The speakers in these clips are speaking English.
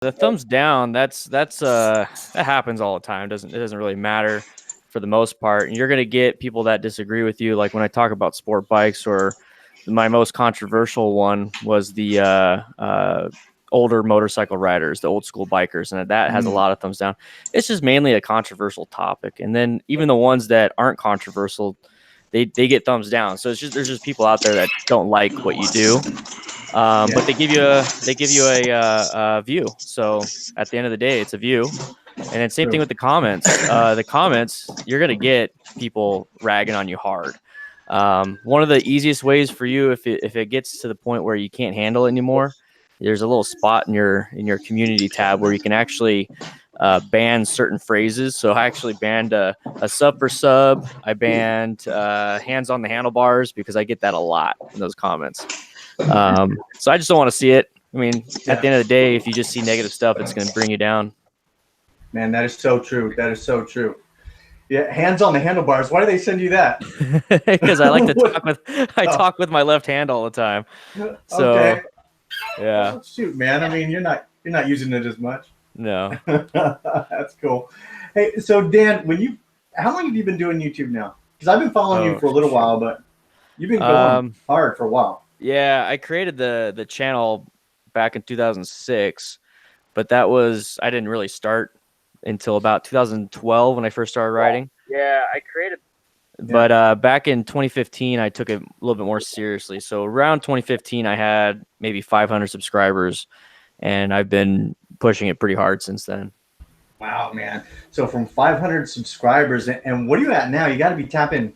The thumbs down, that happens all the time. It doesn't really matter for the most part. And you're gonna get people that disagree with you. Like when I talk about sport bikes, or my most controversial one was the older motorcycle riders, the old school bikers, and that has a lot of thumbs down. It's just mainly a controversial topic. And then even the ones that aren't controversial, they get thumbs down. So there's just people out there that don't like what you do. But they give you a view. So at the end of the day, it's a view. And then same thing with the comments. The comments, you're gonna get people ragging on you hard. One of the easiest ways for you, if it gets to the point where you can't handle it anymore, there's a little spot in your community tab where you can actually ban certain phrases. So I actually banned a sub for sub. I banned hands on the handlebars because I get that a lot in those comments. So I just don't want to see it. I mean, at the end of the day, if you just see negative stuff, it's going to bring you down. Man, that is so true. That is so true. Yeah, hands on the handlebars. Why do they send you that? Because I like to talk with my left hand all the time. So, okay. Yeah. Oh, shoot, man. I mean, you're not using it as much. No. That's cool. Hey, so Dan, how long have you been doing YouTube now? Because I've been following you for a little while, but you've been going hard for a while. Yeah, I created the channel back in 2006, but I didn't really start until about 2012 when I first started riding. Yeah, I created. But back in 2015, I took it a little bit more seriously. So around 2015, I had maybe 500 subscribers, and I've been pushing it pretty hard since then. Wow, man. So from 500 subscribers, and what are you at now? You got to be tapping.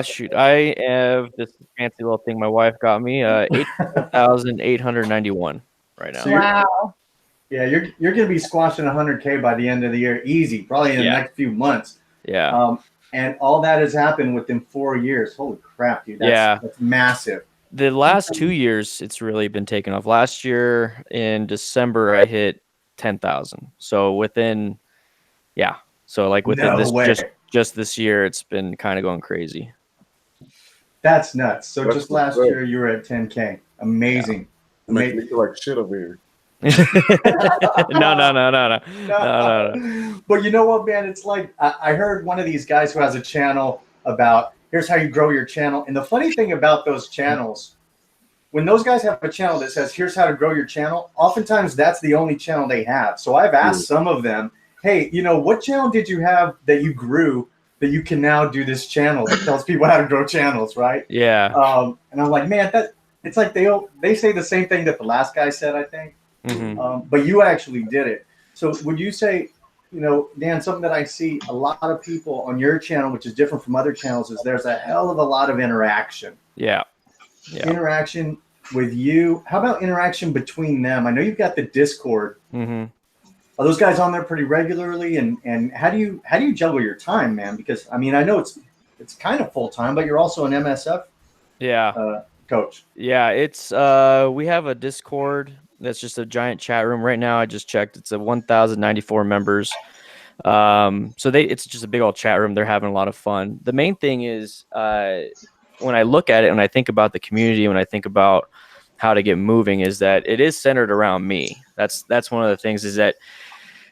Shoot, I have this fancy little thing my wife got me, 8,891 right now. So wow. Yeah, you're going to be squashing 100K by the end of the year, easy, probably in the next few months. Yeah. And all that has happened within 4 years. Holy crap, dude. That's massive. The last 2 years, it's really been taking off. Last year in December, I hit 10,000. So within just this year, it's been kind of going crazy. That's nuts. So just last year, you were at 10K. Amazing. Yeah. Making me feel like shit over here. No. But you know what, man? It's like I heard one of these guys who has a channel about here's how you grow your channel. And the funny thing about those channels, when those guys have a channel that says here's how to grow your channel, oftentimes that's the only channel they have. So I've asked some of them, hey, what channel did you have that you grew that you can now do this channel that tells people how to grow channels, right? Yeah. And I'm like, man, it's like they say the same thing that the last guy said, I think. Mm-hmm. But you actually did it. So would you say, Dan, something that I see a lot of people on your channel, which is different from other channels, is there's a hell of a lot of interaction. Yeah. Interaction with you. How about interaction between them? I know you've got the Discord. Mm-hmm. Are those guys on there pretty regularly? And how do you juggle your time, man? Because I mean, I know it's kind of full time, but you're also an MSF coach. Yeah, it's we have a Discord that's just a giant chat room right now. I just checked; it's 1,094 members. It's just a big old chat room. They're having a lot of fun. The main thing is when I look at it, when I think about the community, when I think about how to get moving, is that it is centered around me. That's one of the things, is that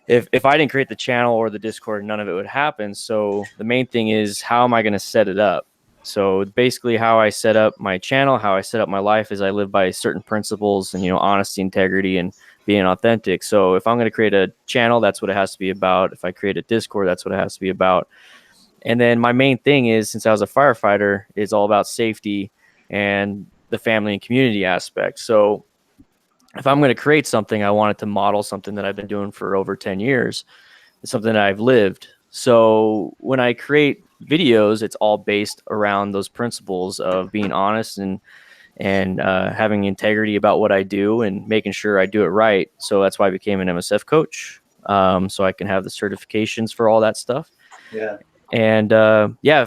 if I didn't create the channel or the Discord, none of it would happen. So the main thing is, how am I going to set it up? So basically how I set up my channel, how I set up my life, is I live by certain principles and, honesty, integrity, and being authentic. So if I'm going to create a channel, that's what it has to be about. If I create a Discord, that's what it has to be about. And then my main thing is, since I was a firefighter, is all about safety and the family and community aspect. So if I'm going to create something, I want it to model something that I've been doing for over 10 years. It's something that I've lived. So when I create videos, it's all based around those principles of being honest and having integrity about what I do and making sure I do it right. So that's why I became an MSF coach, so I can have the certifications for all that stuff. Yeah. And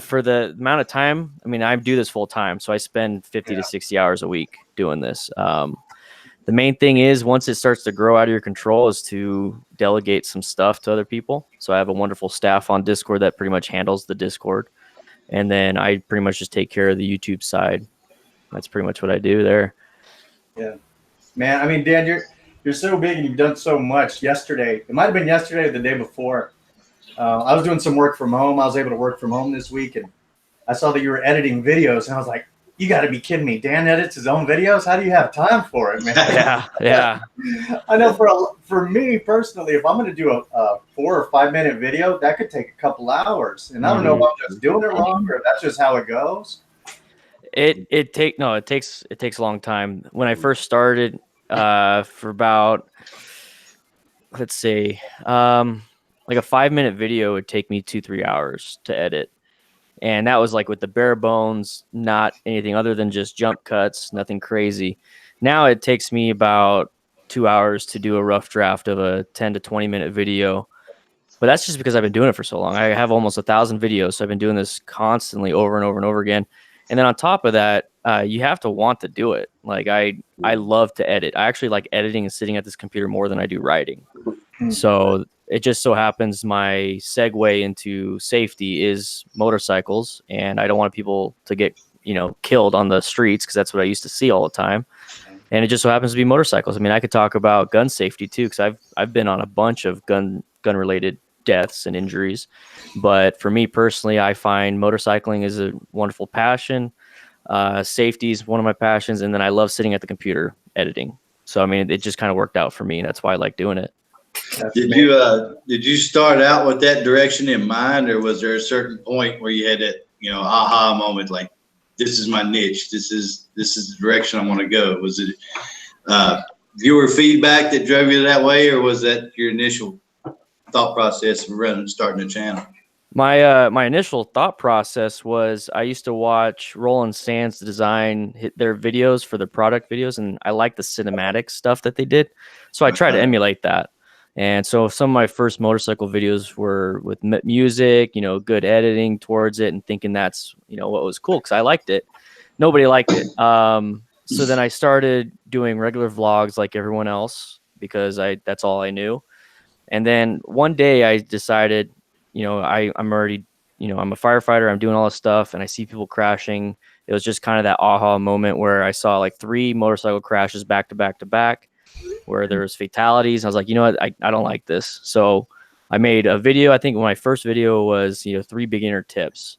for the amount of time, I mean, I do this full time, so I spend 50 to 60 hours a week doing this. The main thing is, once it starts to grow out of your control, is to delegate some stuff to other people. So I have a wonderful staff on Discord that pretty much handles the Discord. And then I pretty much just take care of the YouTube side. That's pretty much what I do there. Yeah, man. I mean, Dan, you're so big and you've done so much. Yesterday, it might have been yesterday or the day before. I was doing some work from home. I was able to work from home this week, and I saw that you were editing videos, and I was like, "You got to be kidding me! Dan edits his own videos. How do you have time for it, man?" Yeah. I know for me personally, if I'm going to do a 4 or 5 minute video, that could take a couple hours, and I don't know if I'm just doing it wrong or if that's just how it goes. It takes a long time. When I first started, for about, let's say, like a 5 minute video would take me 2-3 hours to edit. And that was like with the bare bones, not anything other than just jump cuts, nothing crazy. Now it takes me about 2 hours to do a rough draft of a 10 to 20 minute video. But that's just because I've been doing it for so long. I have almost 1,000 videos, so I've been doing this constantly over and over and over again. And then on top of that, you have to want to do it. Like I love to edit. I actually like editing and sitting at this computer more than I do writing. So it just so happens my segue into safety is motorcycles, and I don't want people to get killed on the streets because that's what I used to see all the time. And it just so happens to be motorcycles. I mean, I could talk about gun safety too, because I've been on a bunch of gun related deaths and injuries. But for me personally, I find motorcycling is a wonderful passion. Safety is one of my passions, and then I love sitting at the computer editing. So I mean, it just kind of worked out for me, and that's why I like doing it. Did you start out with that direction in mind, or was there a certain point where you had that aha moment, like this is my niche, this is the direction I want to go? Was it viewer feedback that drove you that way, or was that your initial thought process of starting a channel? My initial thought process was I used to watch Roland Sands design their videos for their product videos, and I liked the cinematic stuff that they did, so I tried to emulate that. And so some of my first motorcycle videos were with music, good editing towards it, and thinking that's what was cool because I liked it. Nobody liked it. So then I started doing regular vlogs like everyone else because that's all I knew. And then one day I decided, I'm already, I'm a firefighter. I'm doing all this stuff, and I see people crashing. It was just kind of that aha moment where I saw like 3 motorcycle crashes back to back to back, where there was fatalities. I was like, you know what, I don't like this. So I made a video. I think my first video was 3 beginner tips,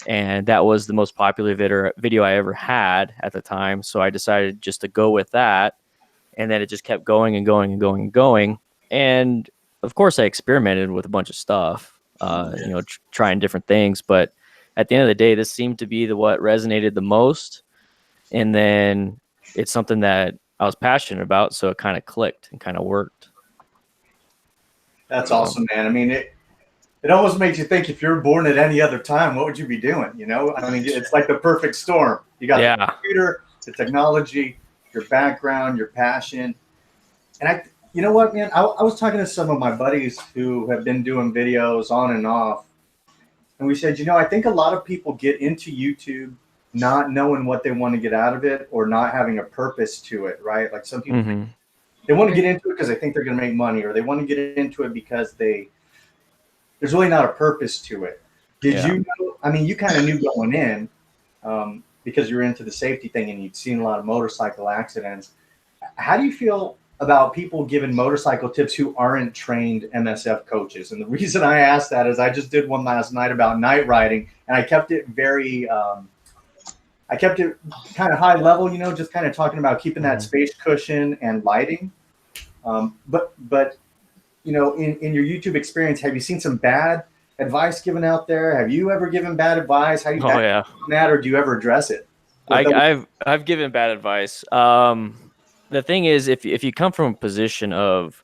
and that was the most popular video I ever had at the time. So I decided just to go with that, and then it just kept going and going and going and going. And of course, I experimented with a bunch of stuff, trying different things. But at the end of the day, this seemed to be what resonated the most. And then it's something that I was passionate about, so it kind of clicked and kind of worked. That's awesome, man. I mean, it almost makes you think if you're born at any other time, what would you be doing? I mean, it's like the perfect storm. You got the computer, the technology, your background, your passion. And you know what, man? I was talking to some of my buddies who have been doing videos on and off, and we said, I think a lot of people get into YouTube not knowing what they want to get out of it or not having a purpose to it, right? Like some people, they want to get into it because they think they're going to make money, or they want to get into it because there's really not a purpose to it. Did you know? I mean, you kind of knew going in because you're into the safety thing and you'd seen a lot of motorcycle accidents. How do you feel about people giving motorcycle tips who aren't trained MSF coaches? And the reason I asked that is I just did one last night about night riding, and I kept it kind of high level, just kind of talking about keeping that space cushion and lighting. But in your YouTube experience, have you seen some bad advice given out there? Have you ever given bad advice? How do you that, or do you ever address it? I've given bad advice. The thing is, if you come from a position of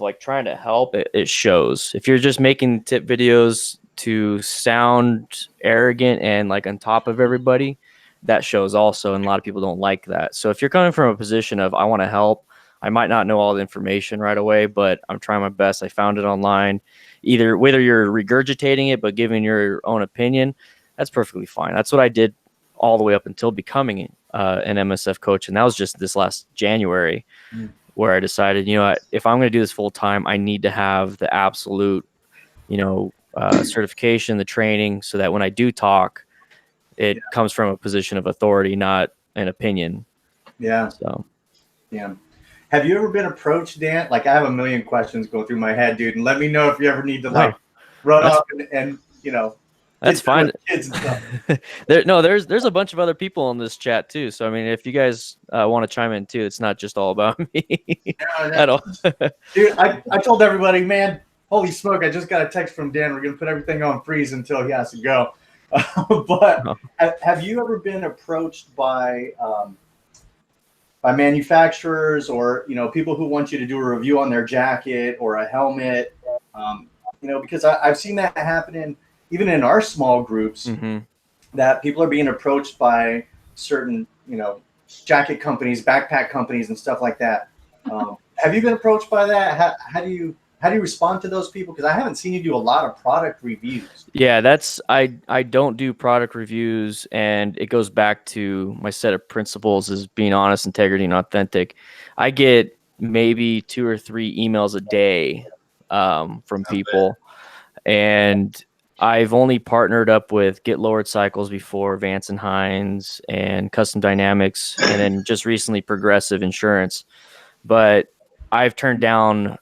like trying to help, it shows. If you're just making tip videos to sound arrogant and like on top of everybody, that shows also, and a lot of people don't like that. So if you're coming from a position of I want to help, I might not know all the information right away, but I'm trying my best. I found it online. Whether you're regurgitating it but giving your own opinion, that's perfectly fine. That's what I did all the way up until becoming an MSF coach, and that was just this last January, where I decided, if I'm going to do this full time, I need to have the absolute, certification, the training, so that when I do talk, it comes from a position of authority, not an opinion. Yeah. So, yeah. Have you ever been approached, Dan? Like, I have a million questions going through my head, dude. And let me know if you ever need to like run that's- off and That's get done fine. with kids and stuff. There's a bunch of other people in this chat too. So I mean, if you guys want to chime in too, it's not just all about me at all. Dude, I told everybody, man, holy smoke! I just got a text from Dan. We're gonna put everything on freeze until he has to go. But have you ever been approached by manufacturers or people who want you to do a review on their jacket or a helmet? Because I've seen that happening even in our small groups, that people are being approached by certain jacket companies, backpack companies, and stuff like that. Have you been approached by that? How do you respond to those people? Because I haven't seen you do a lot of product reviews. Yeah, I don't do product reviews, and it goes back to my set of principles is being honest, integrity, and authentic. I get maybe 2 or 3 emails a day from people, and I've only partnered up with Get Lowered Cycles before, Vance and Hines, and Custom Dynamics, and then just recently Progressive Insurance. But I've turned down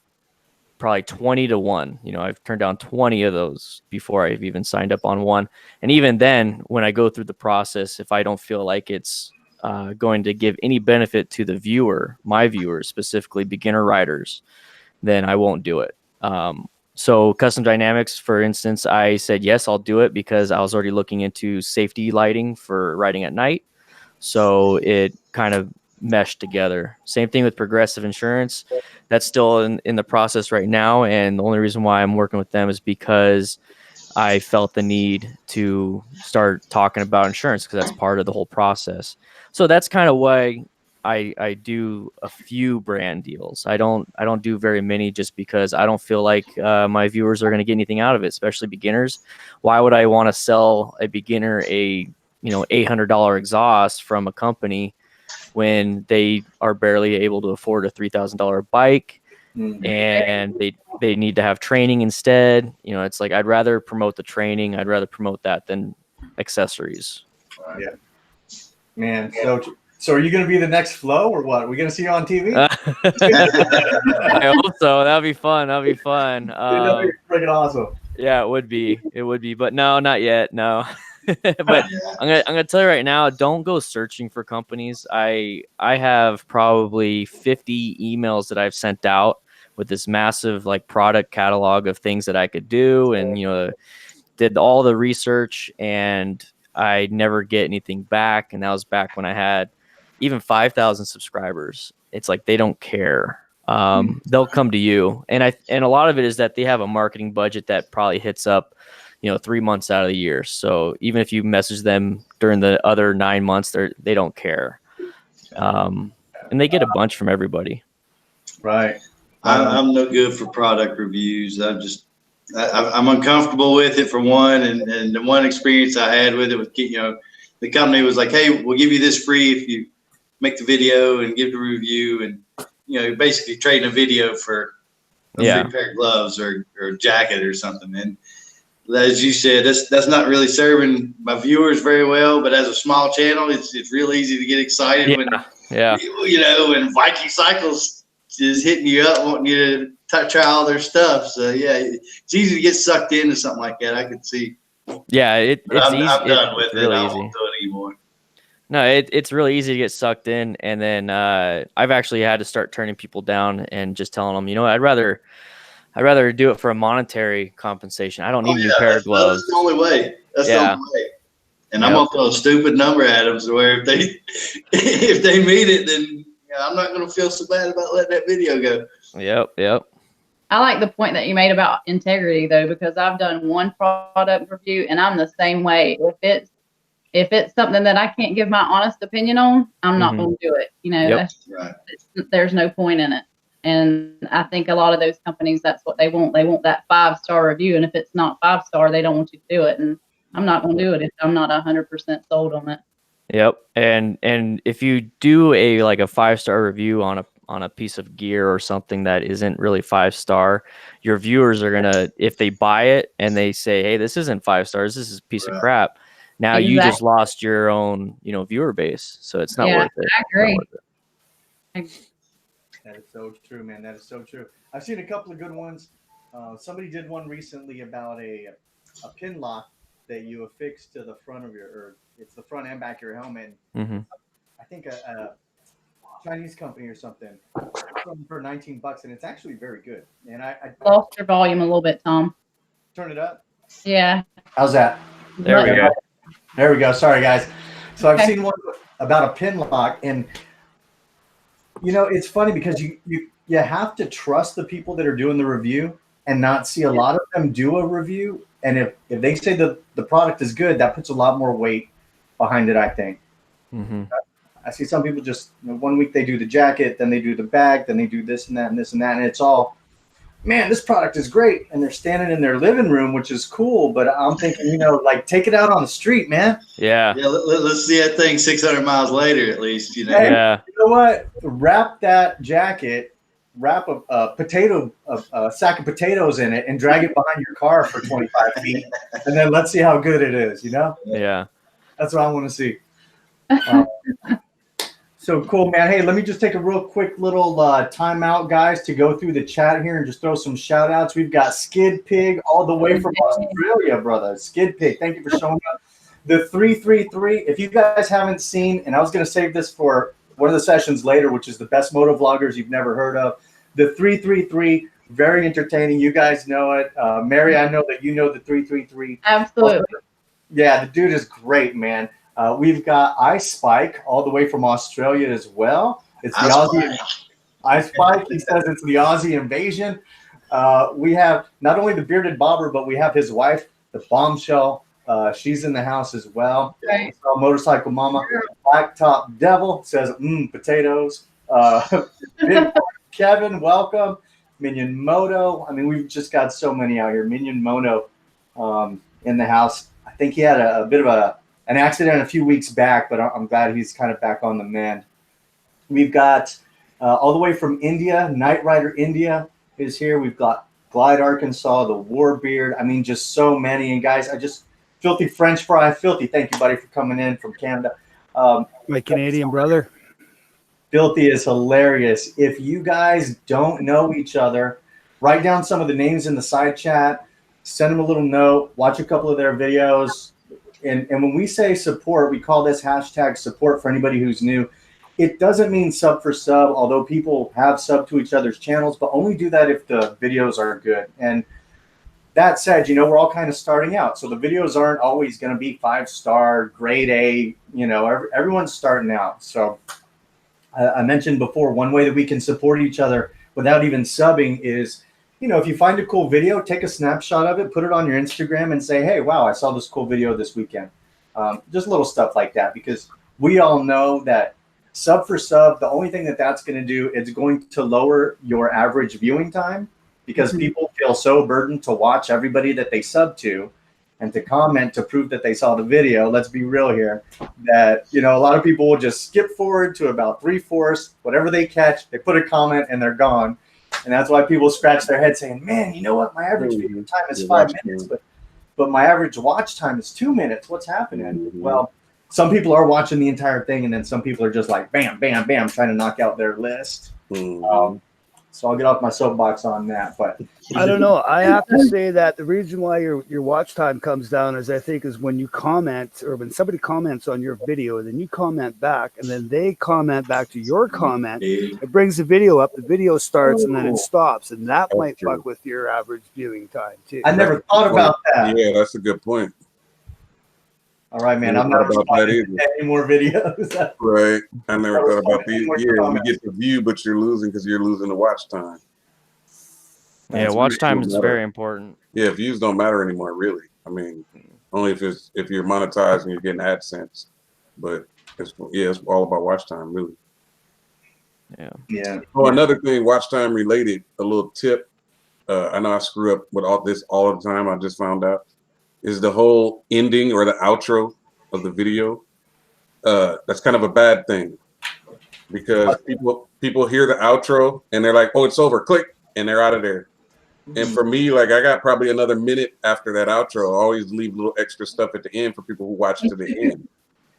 probably 20 to 1. I've turned down 20 of those before I've even signed up on one. And even then, when I go through the process, if I don't feel like it's going to give any benefit to the viewer, my viewers, specifically beginner riders, then I won't do it. So Custom Dynamics, for instance, I said, yes, I'll do it because I was already looking into safety lighting for riding at night. So it kind of meshed together. Same thing with Progressive Insurance. That's still in the process right now. And the only reason why I'm working with them is because I felt the need to start talking about insurance because that's part of the whole process. So that's kind of why I do a few brand deals. I don't do very many just because I don't feel like my viewers are going to get anything out of it, especially beginners. Why would I want to sell a beginner a $800 exhaust from a company when they are barely able to afford a $3,000 bike and they need to have training instead? It's like I'd rather promote the training. I'd rather promote that than accessories. Yeah, man. So are you going to be the next Flo or what? Are we going to see you on TV? I hope so. That'd be fun. That'd be fun. That'd be freaking awesome. Yeah, it would be. It would be. But no, not yet. No. But I'm gonna tell you right now, don't go searching for companies. I have probably 50 emails that I've sent out with this massive like product catalog of things that I could do, and did all the research, and I never get anything back. And that was back when I had even 5,000 subscribers. It's like they don't care. They'll come to you, and a lot of it is that they have a marketing budget that probably hits up 3 months out of the year. So even if you message them during the other 9 months, they don't care. And they get a bunch from everybody. Right. I'm no good for product reviews. I'm uncomfortable with it for one. And the one experience I had with it was, the company was like, hey, we'll give you this free if you make the video and give the review. And, you're basically trading a video for a free pair of gloves or a jacket or something. And as you said, that's not really serving my viewers very well. But as a small channel, it's real easy to get excited when when Viking Cycles is hitting you up, wanting you to try all their stuff. So yeah, it's easy to get sucked into something like that. I could see. Yeah, it's easy. I'm done with it. Really I easy. won't do it anymore. No, it's really easy to get sucked in, and then I've actually had to start turning people down and just telling them, I'd rather do it for a monetary compensation. I don't need a new pair of gloves. That's the only way. That's the only way. And I'm gonna throw a stupid number at them, so where if they meet it, then I'm not gonna feel so bad about letting that video go. Yep. I like the point that you made about integrity, though, because I've done one product review, and I'm the same way. If it's something that I can't give my honest opinion on, I'm not going to do it. There's no point in it. And I think a lot of those companies, that's what they want. They want that 5-star review. And if it's not 5-star, they don't want you to do it. And I'm not going to do it if I'm not 100% sold on it. Yep. And if you do a 5-star review on a piece of gear or something that isn't really 5-star, your viewers are gonna, if they buy it and they say, hey, this isn't 5 stars, this is a piece of crap. Now you just lost your own, viewer base. So it's not worth it. I agree. That is so true, man. That is so true. I've seen a couple of good ones. Somebody did one recently about a pin lock that you affix to the front of or it's the front and back of your helmet. Mm-hmm. I think a Chinese company or something for $19, and it's actually very good. And I Lost your volume a little bit, Tom. turn it up. Yeah. How's that? There we go. There we go. Sorry, guys. So I've Okay. seen one about a pin lock, and it's funny because you have to trust the people that are doing the review and not see a lot of them do a review. And if they say the product is good, that puts a lot more weight behind it, I think. Mm-hmm. I see some people just 1 week they do the jacket, then they do the bag, then they do this and that and this and that, and it's all, man, this product is great, and they're standing in their living room, which is cool. But I'm thinking, like, take it out on the street, man. Yeah. Yeah, let's see that thing 600 miles later, at least. Hey, Yeah. you know what? Wrap that jacket, wrap a sack of potatoes in it, and drag it behind your car for 25 feet, and then let's see how good it is. Yeah. That's what I want to see. So cool, man. Hey, let me just take a real quick little timeout, guys, to go through the chat here and just throw some shout outs. We've got Skid Pig all the way from Australia, brother. Skid Pig, thank you for showing up. The 333, if you guys haven't seen, and I was going to save this for one of the sessions later, which is the best motovloggers you've never heard of. The 333, very entertaining. You guys know it. Mary, I know that you know the 333. Absolutely. Yeah, the dude is great, man. We've got Ice Spike all the way from Australia as well. It's the Aussie Ice Spike. He says it's the Aussie invasion. We have not only the bearded bobber, but we have his wife, the Bombshell. She's in the house as well. Right. So Motorcycle Mama. Blacktop Devil says, potatoes. Big Kevin, welcome. Minion Moto. I mean, we've just got so many out here. Minion Moto in the house. I think he had a bit of an accident a few weeks back, but I'm glad he's kind of back on the mend. We've got all the way from India, Night Rider India is here. We've got Glide Arkansas, the Warbeard. I mean, just so many. And guys, Filthy French Fry, Filthy, thank you, buddy, for coming in from Canada. My Canadian brother. Filthy is hilarious. If you guys don't know each other, write down some of the names in the side chat, send them a little note, watch a couple of their videos. And when we say support, we call this hashtag support for anybody who's new. It doesn't mean sub for sub, although people have sub to each other's channels, but only do that if the videos are good. And that said, we're all kind of starting out. So the videos aren't always going to be 5-star, grade A, everyone's starting out. So I mentioned before, one way that we can support each other without even subbing is, if you find a cool video, take a snapshot of it, put it on your Instagram and say, hey, wow, I saw this cool video this weekend. Just little stuff like that, because we all know that sub for sub, the only thing that's going to do is going to lower your average viewing time, because people feel so burdened to watch everybody that they sub to and to comment to prove that they saw the video. Let's be real here, that, a lot of people will just skip forward to about 3/4, whatever they catch, they put a comment and they're gone. And that's why people scratch their head saying, man, you know what? My average video time is 5 minutes, but my average watch time is 2 minutes. What's happening? Well, some people are watching the entire thing, and then some people are just like, bam, bam, bam, trying to knock out their list. So I'll get off my soapbox on that. But I don't know. I have to say that the reason why your watch time comes down is when you comment, or when somebody comments on your video and then you comment back and then they comment back to your comment, it brings the video up, the video starts and then it stops. And that might fuck with your average viewing time too. I never thought about that. Yeah, that's a good point. All right, man. I'm not about that either. Any more videos? Right. I never thought about these. Yeah, you get the view, but you're losing because you're losing the watch time. Yeah, watch time is very important. Yeah, views don't matter anymore, really. I mean, only if you're monetized and you're getting AdSense. But it's all about watch time, really. Yeah. Oh, another thing, watch time related, a little tip. I know I screw up with all this all the time. I just found out. Is the whole ending or the outro of the video. That's kind of a bad thing, because people hear the outro and they're like, oh, it's over, click, and they're out of there. And for me, like, I got probably another minute after that outro. I always leave little extra stuff at the end for people who watch to the end.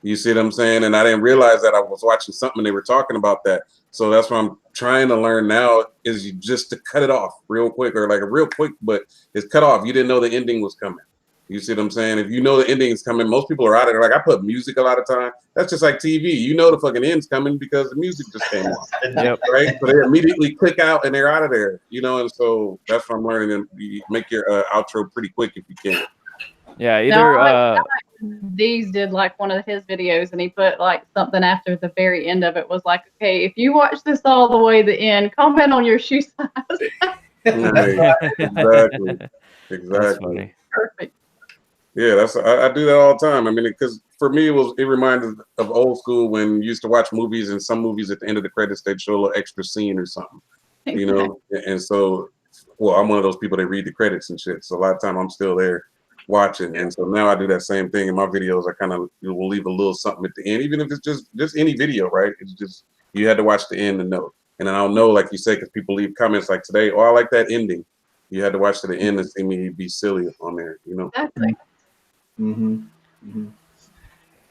You see what I'm saying? And I didn't realize that I was watching something and they were talking about that. So that's why I'm trying to learn now is just to cut it off real quick, or like a real quick, but it's cut off. You didn't know the ending was coming. You see what I'm saying? If you know the ending is coming, most people are out of there. Like I put music a lot of time. That's just like TV. You know the fucking end's coming because the music just came on. Yep. Right? So they immediately click out and they're out of there. You know, and so that's what I'm learning. And you make your outro pretty quick if you can. Yeah, No, either Deez did like one of his videos, and he put like something after the very end of it was like, okay, if you watch this all the way to the end, comment on your shoe size. Right. Exactly. That's funny. Perfect. Yeah, I do that all the time. I mean, because for me, it reminded of old school when you used to watch movies, and some movies at the end of the credits they'd show a little extra scene or something, you know. And so, well, I'm one of those people that read the credits and shit. So a lot of time I'm still there watching, and so now I do that same thing in my videos. I kind of will leave a little something at the end, even if it's just any video, right? It's just you had to watch the end to know. And then I'll know, like you say, because people leave comments like today, oh, I like that ending. You had to watch to the end and see me be silly on there, you know. Exactly.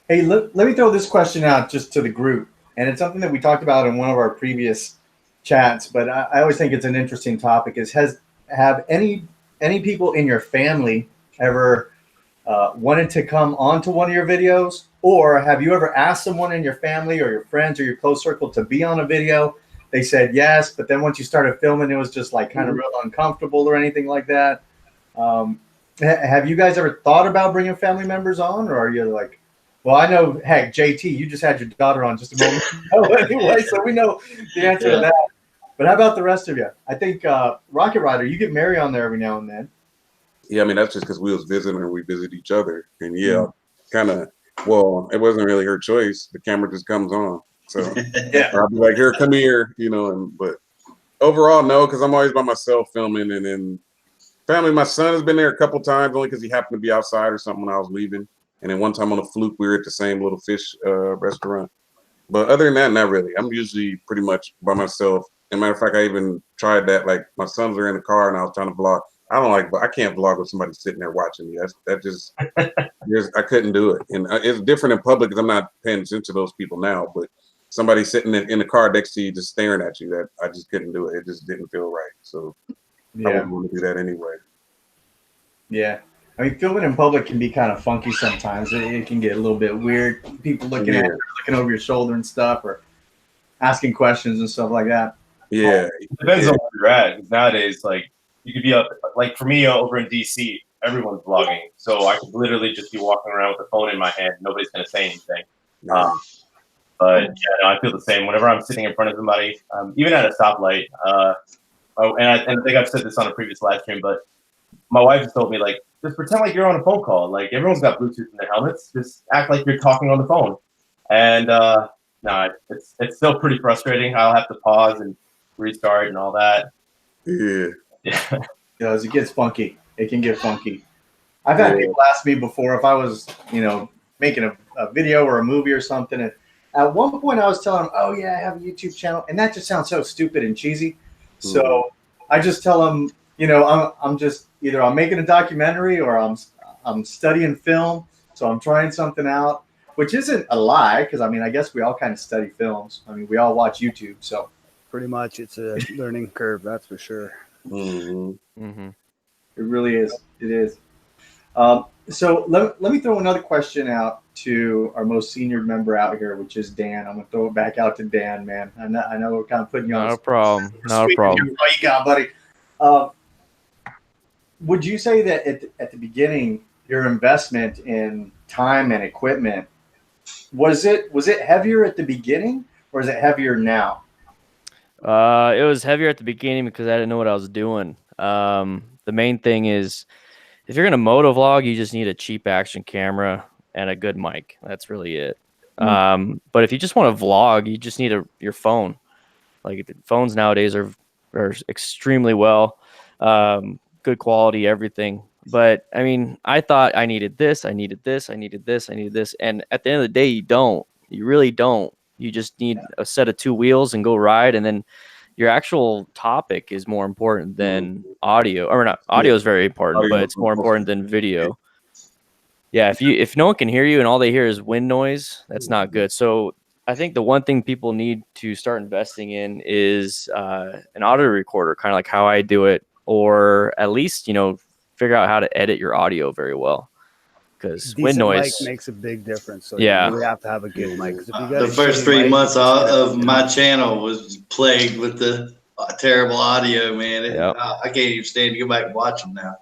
Hey, let me throw this question out just to the group, and it's something that we talked about in one of our previous chats, but I always think it's an interesting topic. Have any people in your family ever wanted to come onto one of your videos, or have you ever asked someone in your family or your friends or your close circle to be on a video? They said yes, but then once you started filming, it was just like kind of real uncomfortable or anything like that. Have you guys ever thought about bringing family members on, or are you like, well, I know, heck, JT, you just had your daughter on just a moment ago anyway, so we know the answer to that. But how about the rest of you? I think Rocket Rider, you get Mary on there every now and then. Yeah, I mean, that's just because we was visiting and we visit each other. And yeah, kind of, well, it wasn't really her choice. The camera just comes on. So Yeah. I'll be like, here, come here, you know, but overall, no, because I'm always by myself filming. And then family, my son has been there a couple times only because he happened to be outside or something when I was leaving. And then one time on a fluke, we were at the same little fish restaurant. But other than that, not really. I'm usually pretty much by myself. As a matter of fact, I even tried that. Like my sons were in the car and I was trying to vlog. I can't vlog with somebody sitting there watching me. I couldn't do it. And it's different in public because I'm not paying attention to those people now. But somebody sitting in the car next to you just staring at you, that I just couldn't do it. It just didn't feel right. So I wouldn't want to do that anyway. Yeah. I mean, filming in public can be kind of funky sometimes. It can get a little bit weird. People looking at you, looking over your shoulder and stuff, or asking questions and stuff like that. Yeah. It depends on where you're at. 'Cause nowadays, like, you could be up, like for me over in DC, everyone's vlogging. So I could literally just be walking around with the phone in my hand. Nobody's going to say anything. But yeah, no, I feel the same. Whenever I'm sitting in front of somebody, even at a stoplight, and I think I've said this on a previous live stream, but my wife has told me, like, just pretend like you're on a phone call. Like, everyone's got Bluetooth in their helmets. Just act like you're talking on the phone. And no, it's still pretty frustrating. I'll have to pause and restart and all that. Yeah. It gets funky. It can get funky. I've had people ask me before if I was, making a video or a movie or something. And at one point I was telling them, oh yeah, I have a YouTube channel. And that just sounds so stupid and cheesy. So I just tell them, I'm just either I'm making a documentary or I'm studying film. So I'm trying something out, which isn't a lie. Cause I guess we all kind of study films. We all watch YouTube. So pretty much it's a learning curve. That's for sure. It really is. It is. So let me throw another question out to our most senior member out here, which is Dan. I'm gonna throw it back out to Dan, man. I know we're kind of putting you on. No problem. No problem. What you got, buddy? Would you say that at the beginning, your investment in time and equipment was it heavier at the beginning, or is it heavier now? It was heavier at the beginning because I didn't know what I was doing. The main thing is, if you're gonna motovlog, you just need a cheap action camera and a good mic. That's really it. But if you just want to vlog, you just need your phone. Like phones nowadays are extremely well, good quality, everything. But I thought I needed this, I needed this, I needed this, I needed this, and at the end of the day, you don't. You really don't. You just need a set of two wheels and go ride, and then your actual topic is more important than audio. Or not, audio is very important, but it's more important than video. Yeah, if no one can hear you and all they hear is wind noise, that's not good. So I think the one thing people need to start investing in is an audio recorder, kind of like how I do it, or at least, you know, figure out how to edit your audio very well. Because wind Decent mic noise, makes a big difference. So Yeah. you really have to have a good mic. 'Cause if you got The a first shitty 3 mic, months it's just gonna- of my channel was plagued with the terrible audio, man. Yep. I can't even stand to go back and watch them now.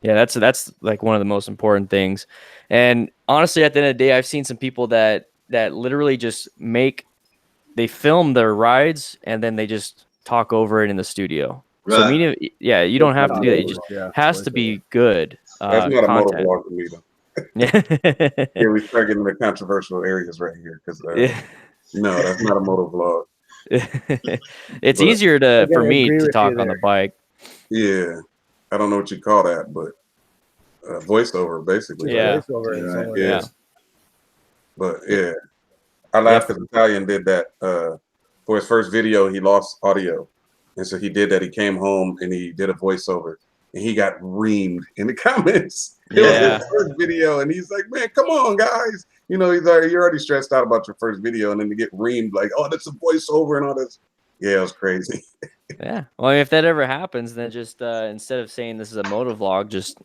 yeah, that's like one of the most important things. And honestly, at the end of the day, I've seen some people that literally just they film their rides and then they just talk over it in the studio. So Right. meaning, yeah, you don't have to do that. It just Yeah, has to be good That's not a content. motovlog to me, though. Yeah. Here we start getting into controversial areas right here because no, that's not a motovlog. It's But easier I for gotta me agree to with talk you on the there. bike. yeah, I don't know what you call that, but voiceover basically. Yeah. Voiceover is all it Yeah. is. But yeah, I laughed because Italian did that for his first video. He lost audio, and so he did that. He came home and he did a voiceover, and he got reamed in the comments. It was Yeah. his first video, and he's like, "Man, come on, guys! You know, you're already stressed out about your first video, and then to get reamed like, oh, that's a voiceover and all this. Yeah, it was crazy. Yeah. Well, if that ever happens, then just instead of saying this is a motovlog, just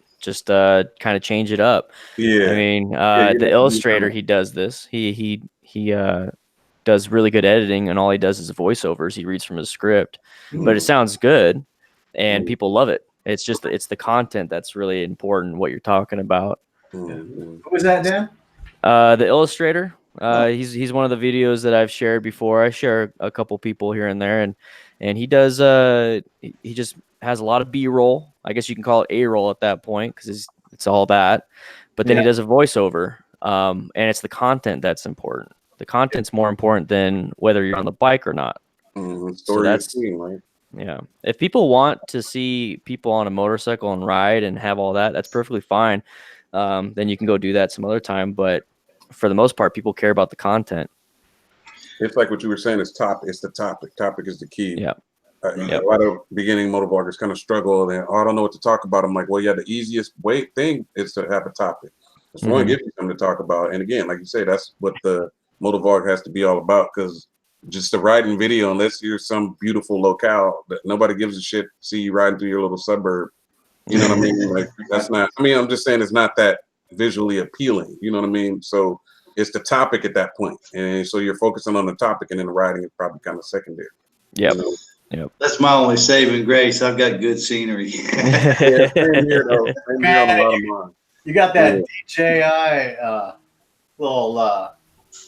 kind of change it up. Yeah. I mean, you the know, illustrator, he does this. He does really good editing, and all he does is voiceovers. He reads from his script, but it sounds good, and people love it. It's just it's the content that's really important. What you're talking about. Who was that, Dan? The illustrator. He's one of the videos that I've shared before. I share a couple people here and there, and he does he just has a lot of B-roll. I guess you can call it A-roll at that point because it's all that. But then he does a voiceover, and it's the content that's important. The content's more important than whether you're on the bike or not. So that's right? Yeah. If people want to see people on a motorcycle and ride and have all that, that's perfectly fine. Then you can go do that some other time. But for the most part, people care about the content. It's like what you were saying. It's the topic. Topic is the key. Yeah. A lot of beginning motovloggers kind of struggle and I don't know what to talk about. I'm like, well, yeah, the easiest thing is to have a topic. Just want to give you something to talk about. And again, like you say, that's what the motovlog has to be all about. Because just the riding video, unless you're some beautiful locale that nobody gives a shit, see you riding through your little suburb. You know what I mean? Like that's not. I mean, I'm just saying it's not that visually appealing. You know what I mean? So it's the topic at that point, and so you're focusing on the topic, and then the riding is probably kind of secondary. Yep. You know? Yep. That's my only saving grace. I've got good scenery. Yeah, same here though. Same here on a lot of mine. You got that DJI little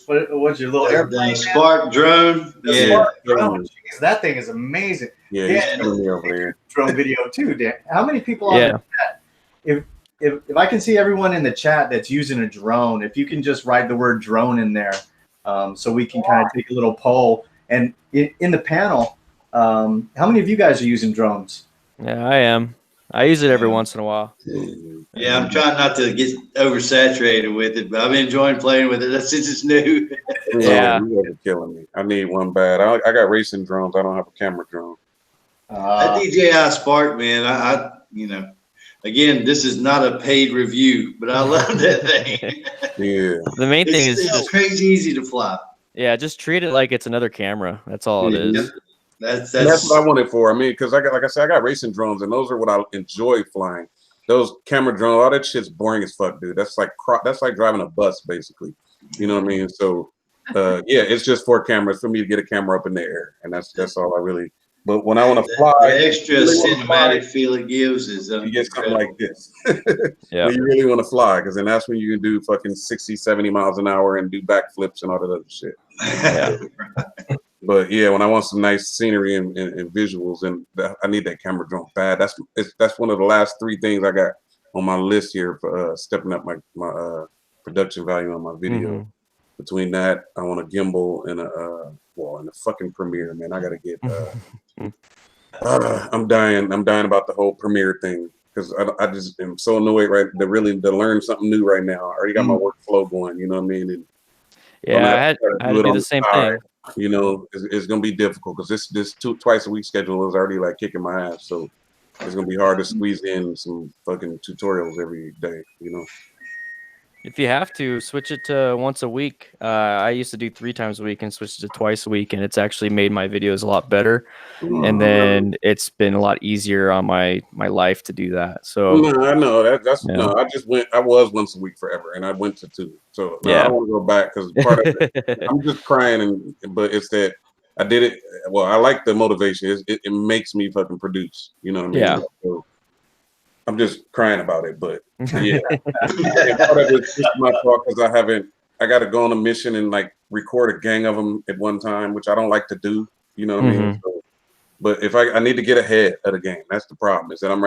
what's your little airplane? Spark drone. The Yeah. Spark drone. Jeez, that thing is amazing. Yeah, he's killing me over there. Drone video too, Dan. How many people on the chat? If I can see everyone in the chat that's using a drone, if you can just write the word drone in there, so we can kind of take a little poll. And in the panel, how many of you guys are using drones? Yeah, I am. I use it every once in a while. Yeah, I'm trying not to get oversaturated with it, but I've been enjoying playing with it since it's new. Yeah. You guys are killing me. I need one bad. I got racing drones. I don't have a camera drone. That DJI Spark, man, I you know, again, this is not a paid review, but I love that thing. Yeah. The main thing is it's just crazy easy to fly. Yeah, just treat it like it's another camera. That's all it is. That's what I want it for. I mean, because like I said, I got racing drones, and those are what I enjoy flying. Those camera drones, all that shit's boring as fuck, dude. That's like driving a bus, basically. You know what I mean? So, yeah, it's just for cameras for me to get a camera up in the air, and that's all I really. But when I want to fly, the extra cinematic feel it gives is you get something like this. Yeah, you really want to fly because then that's when you can do fucking 60, 70 miles an hour and do backflips and all that other shit. Yeah. But yeah, when I want some nice scenery and visuals, and I need that camera drone bad. That's one of the last 3 things I got on my list here for stepping up my production value on my video. Between that, I want a gimbal and a fucking Premiere, man. I gotta get. I'm dying about the whole Premiere thing because I just am so annoyed to learn something new right now. I already got my workflow going. You know what I mean? And yeah, I had to do the same thing. You know, it's gonna be difficult because this twice a week schedule is already like kicking my ass. So it's gonna be hard to squeeze in some fucking tutorials every day. You know. If you have to, switch it to once a week. I used to do 3 times a week and switched it to twice a week, and it's actually made my videos a lot better. And then it's been a lot easier on my life to do that. So No, I know that's yeah. no. I was once a week forever, and I went to 2. So no, I Yeah. don't want to go back because part of it, I'm just crying, but it's that I did it. Well, I like the motivation. It makes me fucking produce. You know what I mean? Yeah. So I'm just crying about it, but yeah. And part of it's just my fault because I got to go on a mission and like record a gang of them at one time, which I don't like to do. You know what I mean? So, but if I need to get ahead of the game, that's the problem. Is that I'm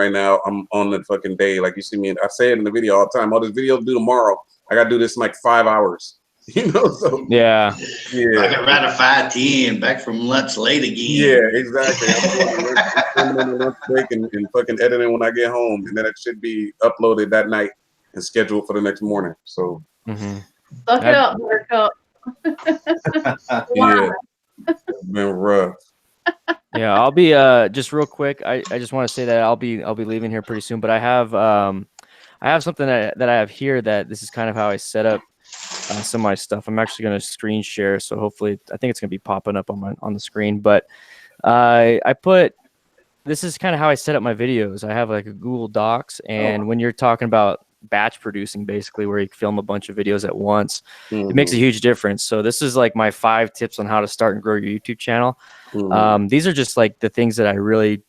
on the fucking day. Like you see me, I say it in the video all the time. All this video to do tomorrow. I got to do this in like 5 hours. You know? So yeah. I got right at 5:10, back from lunch late again. Yeah, exactly. I'm going to lunch break and fucking editing when I get home, and then it should be uploaded that night and scheduled for the next morning. So Suck it up, Buttercup. yeah, it's been rough. Yeah, I'll be just real quick. I just want to say that I'll be leaving here pretty soon, but I have something that I have here that this is kind of how I set up some of my stuff. I'm actually going to screen share, so hopefully I think it's going to be popping up on the screen. But this is kind of how I set up my videos. I have like a Google Docs, and when you're talking about batch producing, basically where you film a bunch of videos at once, it makes a huge difference. So this is like my 5 tips on how to start and grow your YouTube channel. These are just like the things that I really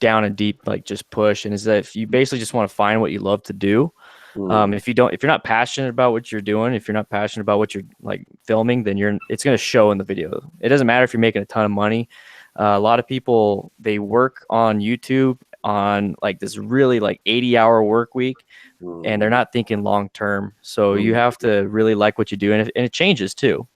down and deep like just push, and is that if you basically just want to find what you love to do. If you're not passionate about what you're doing, if you're not passionate about what you're like filming, then it's going to show in the video. It doesn't matter if you're making a ton of money. A lot of people, they work on YouTube on like this really like 80-hour work week, and they're not thinking long term. So you have to really like what you do, and it changes too.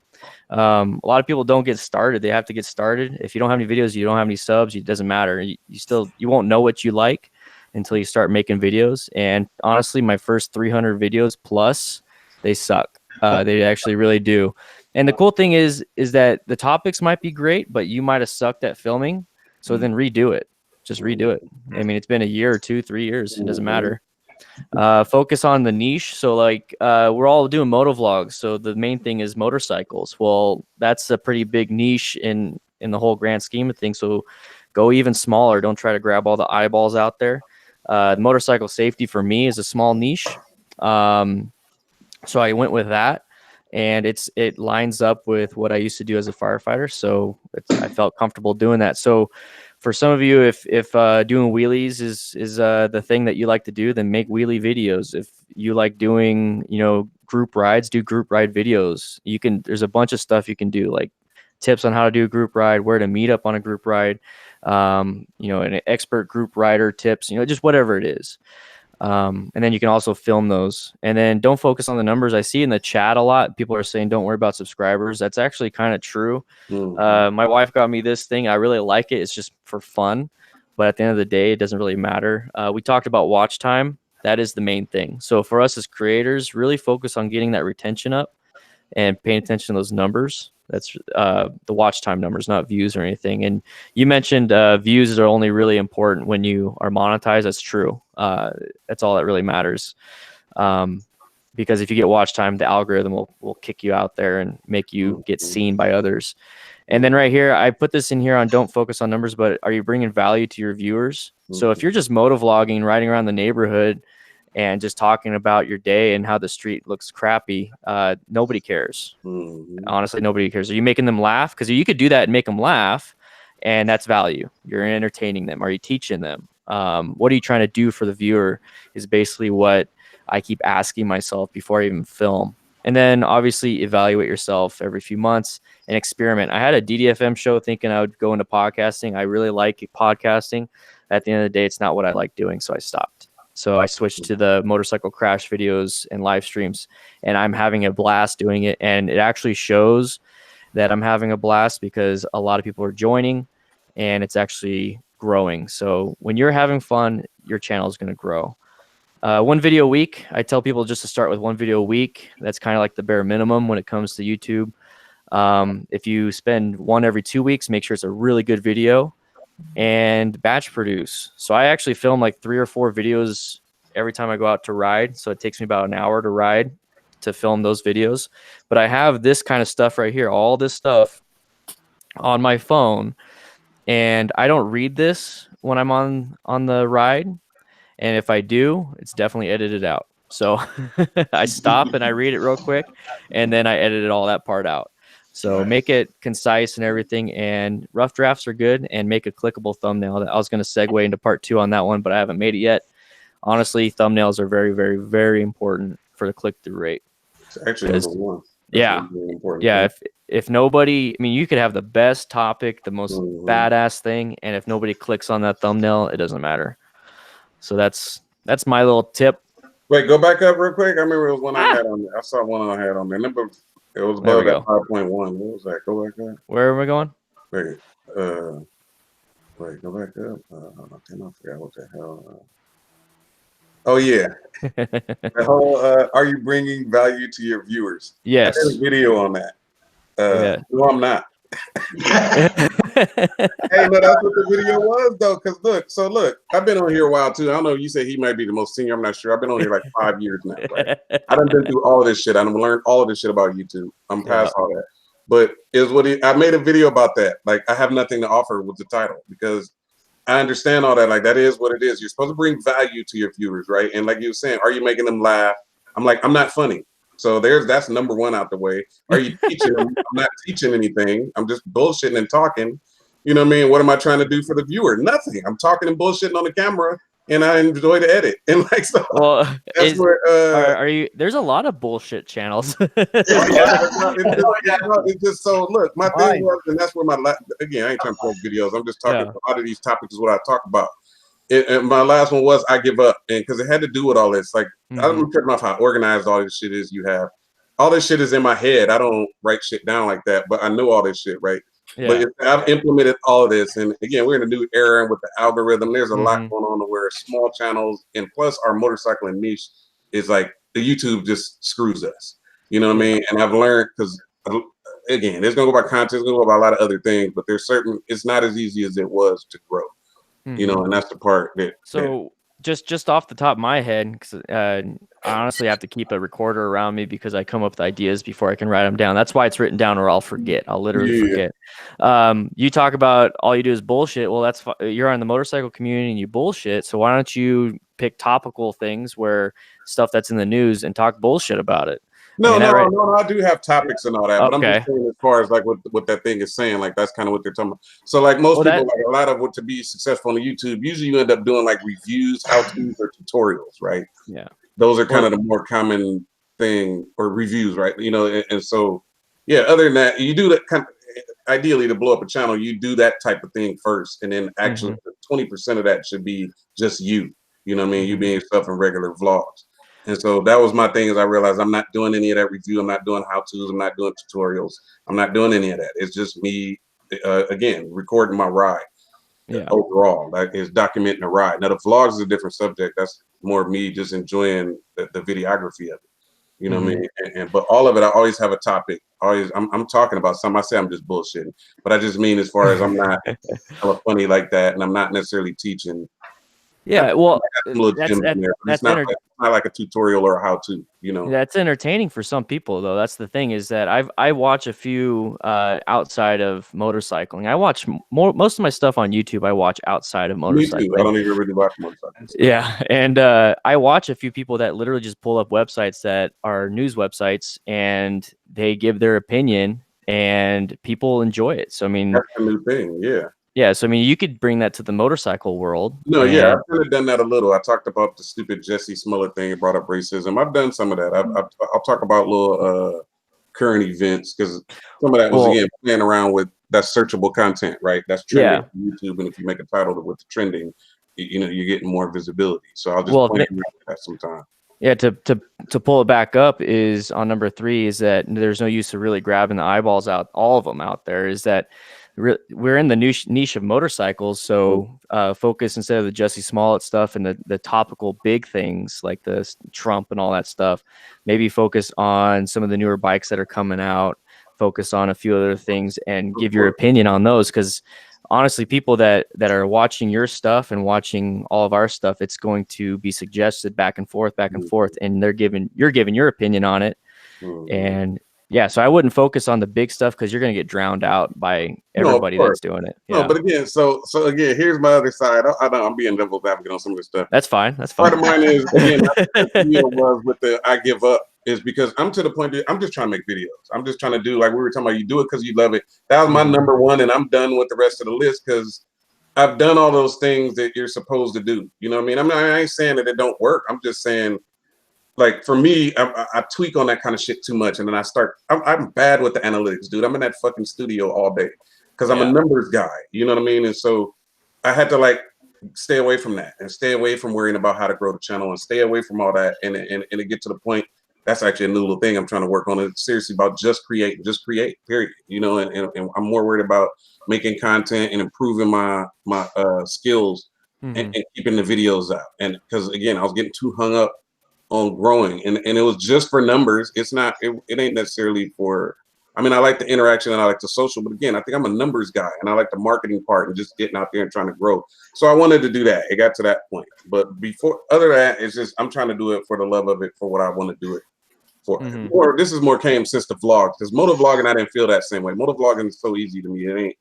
A lot of people don't get started. They have to get started. If you don't have any videos, you don't have any subs, it doesn't matter. You won't know what you like until you start making videos. And honestly, my first 300 videos plus, they suck. They actually really do. And the cool thing is that the topics might be great, but you might have sucked at filming. So then redo it. Just redo it. I mean, it's been a year or 2, 3 years. It doesn't matter. Focus on the niche. So like we're all doing motovlogs. So the main thing is motorcycles. Well, that's a pretty big niche in the whole grand scheme of things. So go even smaller. Don't try to grab all the eyeballs out there. Motorcycle safety for me is a small niche. So I went with that, and it lines up with what I used to do as a firefighter. So I felt comfortable doing that. So for some of you, if doing wheelies is the thing that you like to do, then make wheelie videos. If you like doing, group rides, do group ride videos. There's a bunch of stuff you can do, like tips on how to do a group ride, where to meet up on a group ride, an expert group rider tips, just whatever it is. And then you can also film those, and then don't focus on the numbers. I see in the chat a lot, people are saying, don't worry about subscribers. That's actually kind of true. My wife got me this thing. I really like it. It's just for fun, but at the end of the day, it doesn't really matter. We talked about watch time. That is the main thing. So for us as creators, really focus on getting that retention up and paying attention to those numbers. That's the watch time numbers, not views or anything. And you mentioned views are only really important when you are monetized. That's true. That's all that really matters. Because if you get watch time, the algorithm will kick you out there and make you get seen by others. And then right here, I put this in here on don't focus on numbers, but are you bringing value to your viewers? So if you're just motovlogging, riding around the neighborhood, and just talking about your day and how the street looks crappy, nobody cares. Honestly, nobody cares. Are you making them laugh? Because you could do that and make them laugh, and that's value. You're entertaining them. Are you teaching them? What are you trying to do for the viewer is basically what I keep asking myself before I even film. And then obviously evaluate yourself every few months and experiment. I had a DDFM show thinking I would go into podcasting. I really like podcasting. At the end of the day, it's not what I like doing, so I stopped. So I switched to the motorcycle crash videos and live streams, and I'm having a blast doing it. And it actually shows that I'm having a blast because a lot of people are joining, and it's actually growing. So when you're having fun, your channel is going to grow. 1 video a week. I tell people just to start with 1 video a week. That's kind of like the bare minimum when it comes to YouTube. If you spend 1 every 2 weeks, make sure it's a really good video. And batch produce. So I actually film like 3 or 4 videos every time I go out to ride. So it takes me about an hour to ride. to film those videos. But I have this kind of stuff right here, all this stuff on my phone, and I don't read this when I'm on the ride. And if I do, it's definitely edited out. So I stop and I read it real quick, and then I edited all that part out. So make it concise and everything. And rough drafts are good, and make a clickable thumbnail. I was going to segue into part 2 on that one, but I haven't made it yet. Honestly, thumbnails are very, very, very important for the click-through rate. It's actually number one. That's Yeah. really important. Yeah. If nobody, I mean, you could have the best topic, the most badass thing, and if nobody clicks on that thumbnail, it doesn't matter. So that's my little tip. Wait, go back up real quick. I remember it was one I had on there. I saw one I had on there. Number, it was above that 5.1. What was that? Go back up. Where am I going? Wait, go back up. I forgot what the hell. Oh yeah, the whole. Are you bringing value to your viewers? Yes. I did a video on that. No, I'm not. Hey, look, that's what the video was though. Cause look, I've been on here a while too. I don't know. You say he might be the most senior. I'm not sure. I've been on here like 5 years now. Right? I done been through all of this shit. I done learned all of this shit about YouTube. I'm past all that. But I made a video about that. Like, I have nothing to offer with the title, because I understand all that. Like, that is what it is. You're supposed to bring value to your viewers, right? And like you were saying, are you making them laugh? I'm like, I'm not funny. So that's number one out the way. Are you teaching them? I'm not teaching anything. I'm just bullshitting and talking. You know what I mean? What am I trying to do for the viewer? Nothing. I'm talking and bullshitting on the camera, and I enjoy the edit. And like, so well, that's where are you? There's a lot of bullshit channels. It's just so look. My thing was, and that's where again, I ain't trying to plug videos. I'm just talking. A lot of these topics is what I talk about. And my last one was I give up, and because it had to do with all this. Like, I don't care about how organized all this shit is. You have all this shit is in my head. I don't write shit down like that, but I know all this shit, right? Yeah. But I've implemented all of this, and again, we're in a new era with the algorithm. There's a lot going on where small channels, and plus our motorcycling niche is like the YouTube just screws us. You know what I mean? And I've learned, because again, it's gonna go by content, it's gonna go by a lot of other things, but there's it's not as easy as it was to grow. You know, and that's the part that. So just off the top of my head, because I honestly have to keep a recorder around me because I come up with ideas before I can write them down. That's why it's written down, or I'll forget. I'll literally forget. You talk about all you do is bullshit. Well, you're on the motorcycle community and you bullshit. So why don't you pick topical things, where stuff that's in the news, and talk bullshit about it? No, I do have topics and all that, but I'm just saying, as far as like what that thing is saying, like that's kind of what they're talking about. So like most people, like a lot of what to be successful on YouTube, usually you end up doing like reviews, how-tos, or tutorials, right? Yeah, those are kind of the more common thing, or reviews, right? You know, and so yeah. Other than that, you do that kind of, ideally to blow up a channel, you do that type of thing first, and then actually 20% of that should be just you. You know what I mean? You being yourself in regular vlogs. And so that was my thing, is I realized I'm not doing any of that review. I'm not doing how-tos. I'm not doing tutorials. I'm not doing any of that. It's just me, again, recording my ride. Yeah. Overall, like, it's documenting the ride. Now the vlogs is a different subject. That's more me just enjoying the videography of it. You know what I mean? But all of it, I always have a topic. I'm talking about something. I say I'm just bullshitting, but I just mean as far as I'm not funny like that, and I'm not necessarily teaching. Yeah, well, that's not like a tutorial or a how-to, you know. That's entertaining for some people, though. That's the thing, is that I watch a few outside of motorcycling. I watch most of my stuff on YouTube. I watch outside of motorcycling. Me too. I don't even really watch motorcycles. Yeah, and I watch a few people that literally just pull up websites that are news websites, and they give their opinion, and people enjoy it. So I mean, that's a new thing. Yeah. Yeah, so I mean, you could bring that to the motorcycle world. No, yeah, I've kind of done that a little. I talked about the stupid Jesse Smollett thing, brought up racism. I've done some of that. I'll talk about little current events, because some of that was, again, playing around with that searchable content, right? That's trending on YouTube, and if you make a title with the trending, you know, you're getting more visibility. So I'll just play around with that sometime. Yeah, to pull it back up, is on number 3, is that there's no use of really grabbing the eyeballs out, all of them out there, is that we're in the niche of motorcycles, so focus, instead of the Jesse Smollett stuff and the topical big things like the Trump and all that stuff, maybe focus on some of the newer bikes that are coming out, focus on a few other things, and give your opinion on those, because honestly, people that are watching your stuff and watching all of our stuff, it's going to be suggested back and forth, and you're giving your opinion on it. And yeah, so I wouldn't focus on the big stuff because you're going to get drowned out by everybody that's doing it. No, but again, so again, here's my other side. I'm being devil's advocate on some of this stuff. That's fine. That's fine. Part of mine is, again, was with the I give up is because I'm to the point that I'm just trying to make videos. I'm just trying to do, like we were talking about, you do it because you love it. That was my number one, and I'm done with the rest of the list because I've done all those things that you're supposed to do. You know what I mean? I ain't saying that it don't work. I'm just saying, like, for me, I tweak on that kind of shit too much, and then I'm bad with the analytics, dude. I'm in that fucking studio all day because I'm a numbers guy. You know what I mean? And so I had to like stay away from that and stay away from worrying about how to grow the channel and stay away from all that. And it get to the point, that's actually a new little thing I'm trying to work on. It's seriously about just create, period. You know, and I'm more worried about making content and improving my skills and keeping the videos out. And because again, I was getting too hung up on growing, and it was just for numbers. It's not, it ain't necessarily for, I mean, I like the interaction and I like the social, but again, I think I'm a numbers guy and I like the marketing part and just getting out there and trying to grow. So I wanted to do that. It got to that point. But before, other than that, it's just, I'm trying to do it for the love of it, for what I want to do it for. Or this is more came since the vlogs, because motovlogging, I didn't feel that same way. Motovlogging is so easy to me. It ain't,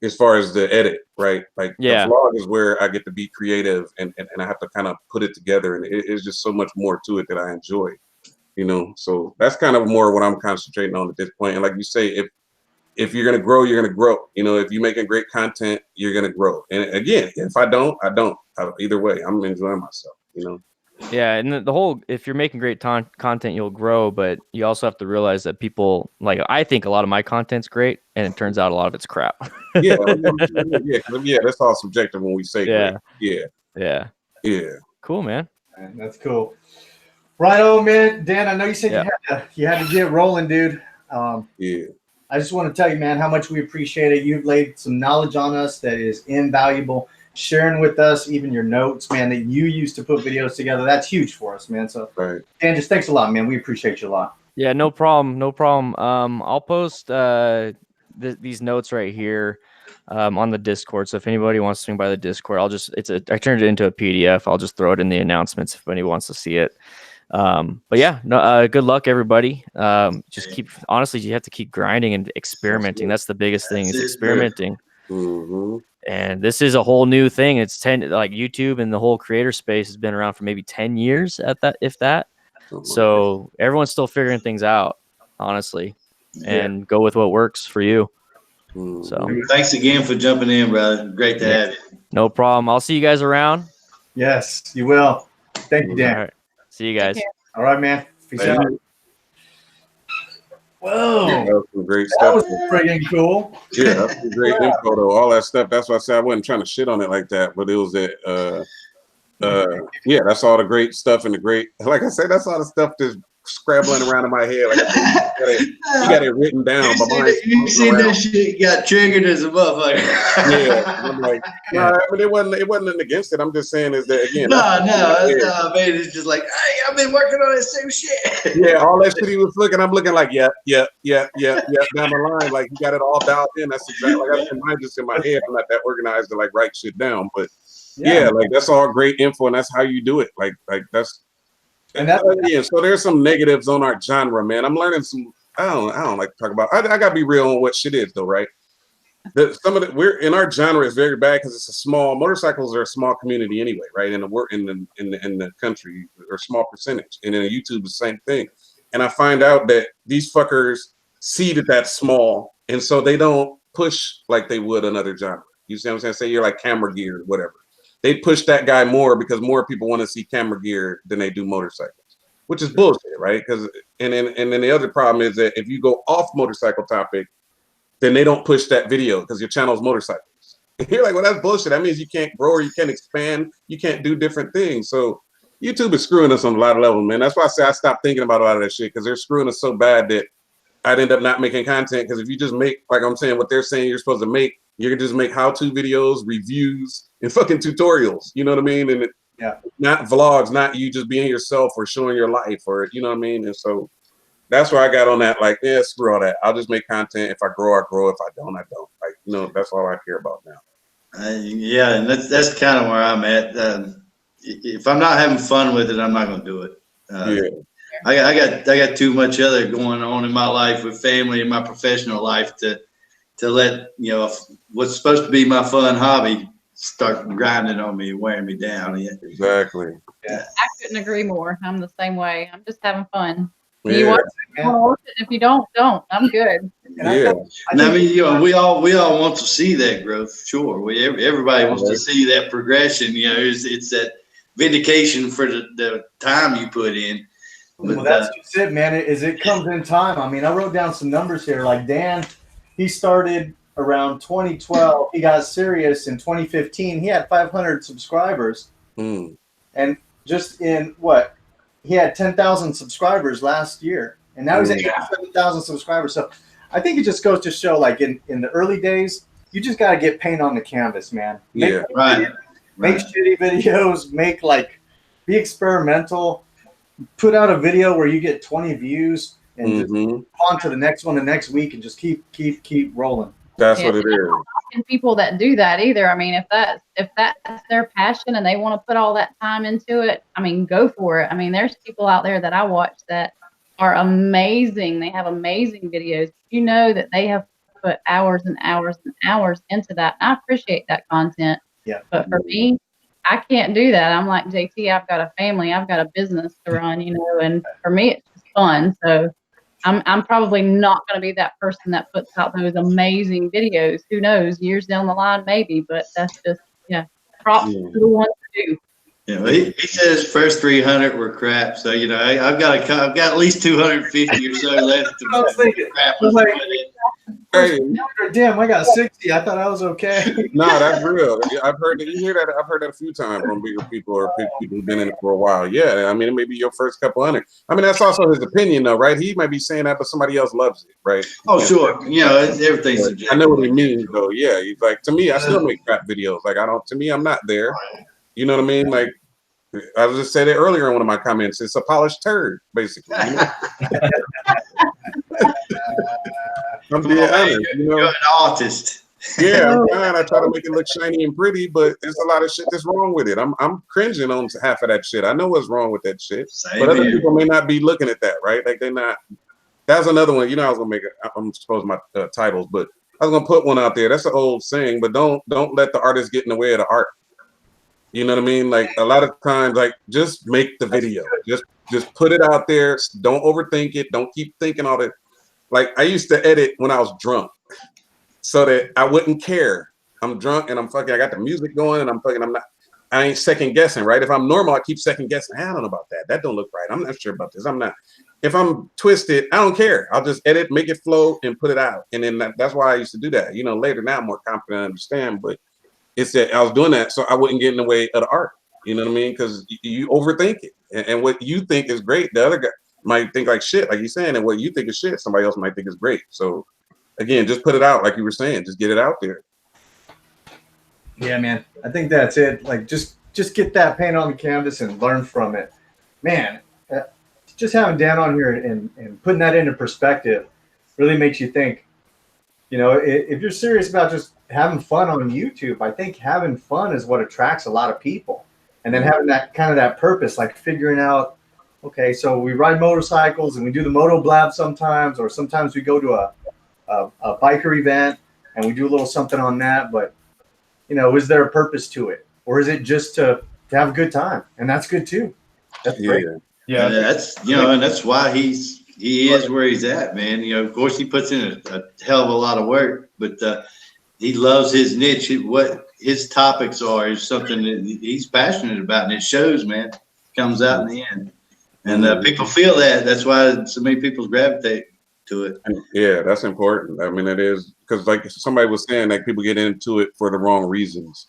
as far as the edit, right? Like the vlog is where I get to be creative and I have to kind of put it together, and it's just so much more to it that I enjoy, you know? So that's kind of more what I'm concentrating on at this point. And like you say, if you're gonna grow, you're gonna grow. You know, if you're making great content, you're gonna grow. And again, if I don't, I don't. Either way, I'm enjoying myself, you know? Yeah, and the whole, if you're making great content, you'll grow, but you also have to realize that people, like, I think a lot of my content's great, and it turns out a lot of it's crap. yeah, that's all subjective when we say great. Yeah. Cool, man. That's cool. Right on, man. Dan, I know you said you had to get rolling, dude. I just want to tell you, man, how much we appreciate it. You've laid some knowledge on us that is invaluable. Sharing with us even your notes, man, that you used to put videos together. That's huge for us, man. So, Dan, just thanks a lot, man. We appreciate you a lot. Yeah, no problem. No problem. I'll post these notes right here on the Discord. So if anybody wants to swing by the Discord, I turned it into a PDF. I'll just throw it in the announcements if anybody wants to see it. But yeah, no, good luck, everybody. Just honestly, you have to keep grinding and experimenting. That's the biggest thing, is experimenting. And this is a whole new thing. It's like YouTube and the whole creator space has been around for maybe 10 years if that. So everyone's still figuring things out, honestly, and go with what works for you. So thanks again for jumping in, brother. Great to have you. No problem. I'll see you guys around. Yes, you will. Thank you, Dan. All right. See you guys. All right, man. Peace out. Whoa, that was some great that stuff. was freaking cool. Yeah, that's some great info though. All that stuff. That's why I said I wasn't trying to shit on it like that, but it was that. That's all the great stuff and the great. Like I said, that's all the stuff that's scrabbling around in my head. Like you got it written down. You see that shit got triggered as a motherfucker. Yeah, I'm like, no, I mean, it wasn't nothing against it. I'm just saying is that again. Man, it's just like, hey, I've been working on that same shit. Yeah, all that shit he was looking, I'm looking like, yeah, down the line, like he got it all dialed in. That's exactly like I said, mine just in my head. I'm not that organized to like write shit down, but yeah, like that's all great info, and that's how you do it. Like that's. And so there's some negatives on our genre, man. I'm learning some. I don't like to talk about. I gotta be real on what shit is, though, right? We're in our genre is very bad because it's a small. Motorcycles are a small community anyway, right? In the country, or small percentage, and in YouTube the same thing. And I find out that these fuckers see that that's small, and so they don't push like they would another genre. You see what I'm saying? Say you're like camera gear or whatever. They push that guy more because more people want to see camera gear than they do motorcycles, which is bullshit, right? Because and then the other problem is that if you go off motorcycle topic, then they don't push that video because your channel is motorcycles. You're like, well, that's bullshit. That means you can't grow or you can't expand. You can't do different things. So YouTube is screwing us on a lot of levels, man. That's why I say I stopped thinking about a lot of that shit, because they're screwing us so bad that I'd end up not making content. Because if you just make, like I'm saying, what they're saying you're supposed to make, you can just make how-to videos, reviews, and fucking tutorials. You know what I mean? And not vlogs, not you just being yourself or showing your life, or you know what I mean? And so that's where I got on that. Like, yeah, screw all that. I'll just make content. If I grow, I grow. If I don't, I don't. Like, you know, that's all I care about now. Yeah, and that's kind of where I'm at. If I'm not having fun with it, I'm not going to do it. I got too much other going on in my life with family and my professional life to let what's supposed to be my fun hobby start grinding on me and wearing me down. Yeah. Exactly. Yeah. I couldn't agree more. I'm the same way. I'm just having fun. Yeah. You want to watch it? If you don't. I'm good. Yeah. And I mean, we all want to see that growth. Sure, everybody wants to see that progression. It's that vindication for the time you put in. But, well, that's just it, man. It comes in time. I mean, I wrote down some numbers here. Like Dan, he started around 2012. He got serious in 2015. He had 500 subscribers, and just in what he had 10,000 subscribers last year, and now he's at 7,000 subscribers. So I think it just goes to show, like in the early days, you just got to get paint on the canvas, man. Make shitty videos. Be experimental. Put out a video where you get 20 views and just move on to the next one the next week and just keep rolling. That's what it is. And people that do that either. I mean, if that's their passion and they want to put all that time into it, I mean, go for it. I mean, there's people out there that I watch that are amazing. They have amazing videos. You know that they have put hours and hours and hours into that. I appreciate that content. Yeah. But for me, I can't do that. I'm like, JT, I've got a family, I've got a business to run, and for me it's just fun. So I'm probably not going to be that person that puts out those amazing videos. Who knows, years down the line, maybe, but that's just, props to the ones who do. Yeah, well, he said his first 300 were crap. So, I've got at least 250 or so left. I was thinking, hey, damn, I got 60. I thought I was okay. No, that's real. I've heard that. You hear that? I've heard that a few times from bigger people or people who've been in it for a while. Yeah, I mean, it may be your first couple hundred. I mean, that's also his opinion, though, right? He might be saying that, but somebody else loves it, right? Oh, sure. Everything's subjective. I know what he means, though. Yeah, he's like, to me, I still make crap videos. Like, to me, I'm not there. You know what I mean? Like, I just said it earlier in one of my comments. It's a polished turd, basically. I'm being honest. You're an artist. Yeah, man, I try to make it look shiny and pretty, but there's a lot of shit that's wrong with it. I'm cringing on half of that shit. I know what's wrong with that shit, but other people may not be looking at that, right? Like they're not. That's another one. I was gonna make it. I'm supposed my titles, but I was gonna put one out there. That's an old saying, but don't let the artist get in the way of the art. You know what I mean? Like a lot of times, like just make the video. Just put it out there. Don't overthink it. Don't keep thinking all that. Like I used to edit when I was drunk, so that I wouldn't care. I'm drunk and I'm fucking. I got the music going and I ain't second guessing, right? If I'm normal, I keep second guessing. I don't know about that. That don't look right. I'm not sure about this. I'm not. If I'm twisted, I don't care. I'll just edit, make it flow, and put it out. And then that's why I used to do that. Later now I'm more confident, I understand, but it's that I was doing that so I wouldn't get in the way of the art. You know what I mean? Because you overthink it, and what you think is great, the other guy might think like shit, like you're saying, and what you think is shit, somebody else might think is great. So again, just put it out, like you were saying, just get it out there. Yeah, man. I think that's it. Like just get that paint on the canvas and learn from it. Man, just having Dan on here and putting that into perspective really makes you think. If you're serious about just having fun on YouTube, I think having fun is what attracts a lot of people. And then having that kind of that purpose, like figuring out, okay, so we ride motorcycles and we do the moto blab sometimes, or sometimes we go to a biker event and we do a little something on that. But, is there a purpose to it? Or is it just to have a good time? And that's good too. That's great. Yeah, that's and that's why he is where he's at, man. Of course he puts in a hell of a lot of work, but he loves his niche. What his topics are is something that he's passionate about, and it shows, man. It comes out in the end, and people feel that. That's why so many people gravitate to it. Yeah, that's important. I mean, it is because, like somebody was saying, like people get into it for the wrong reasons.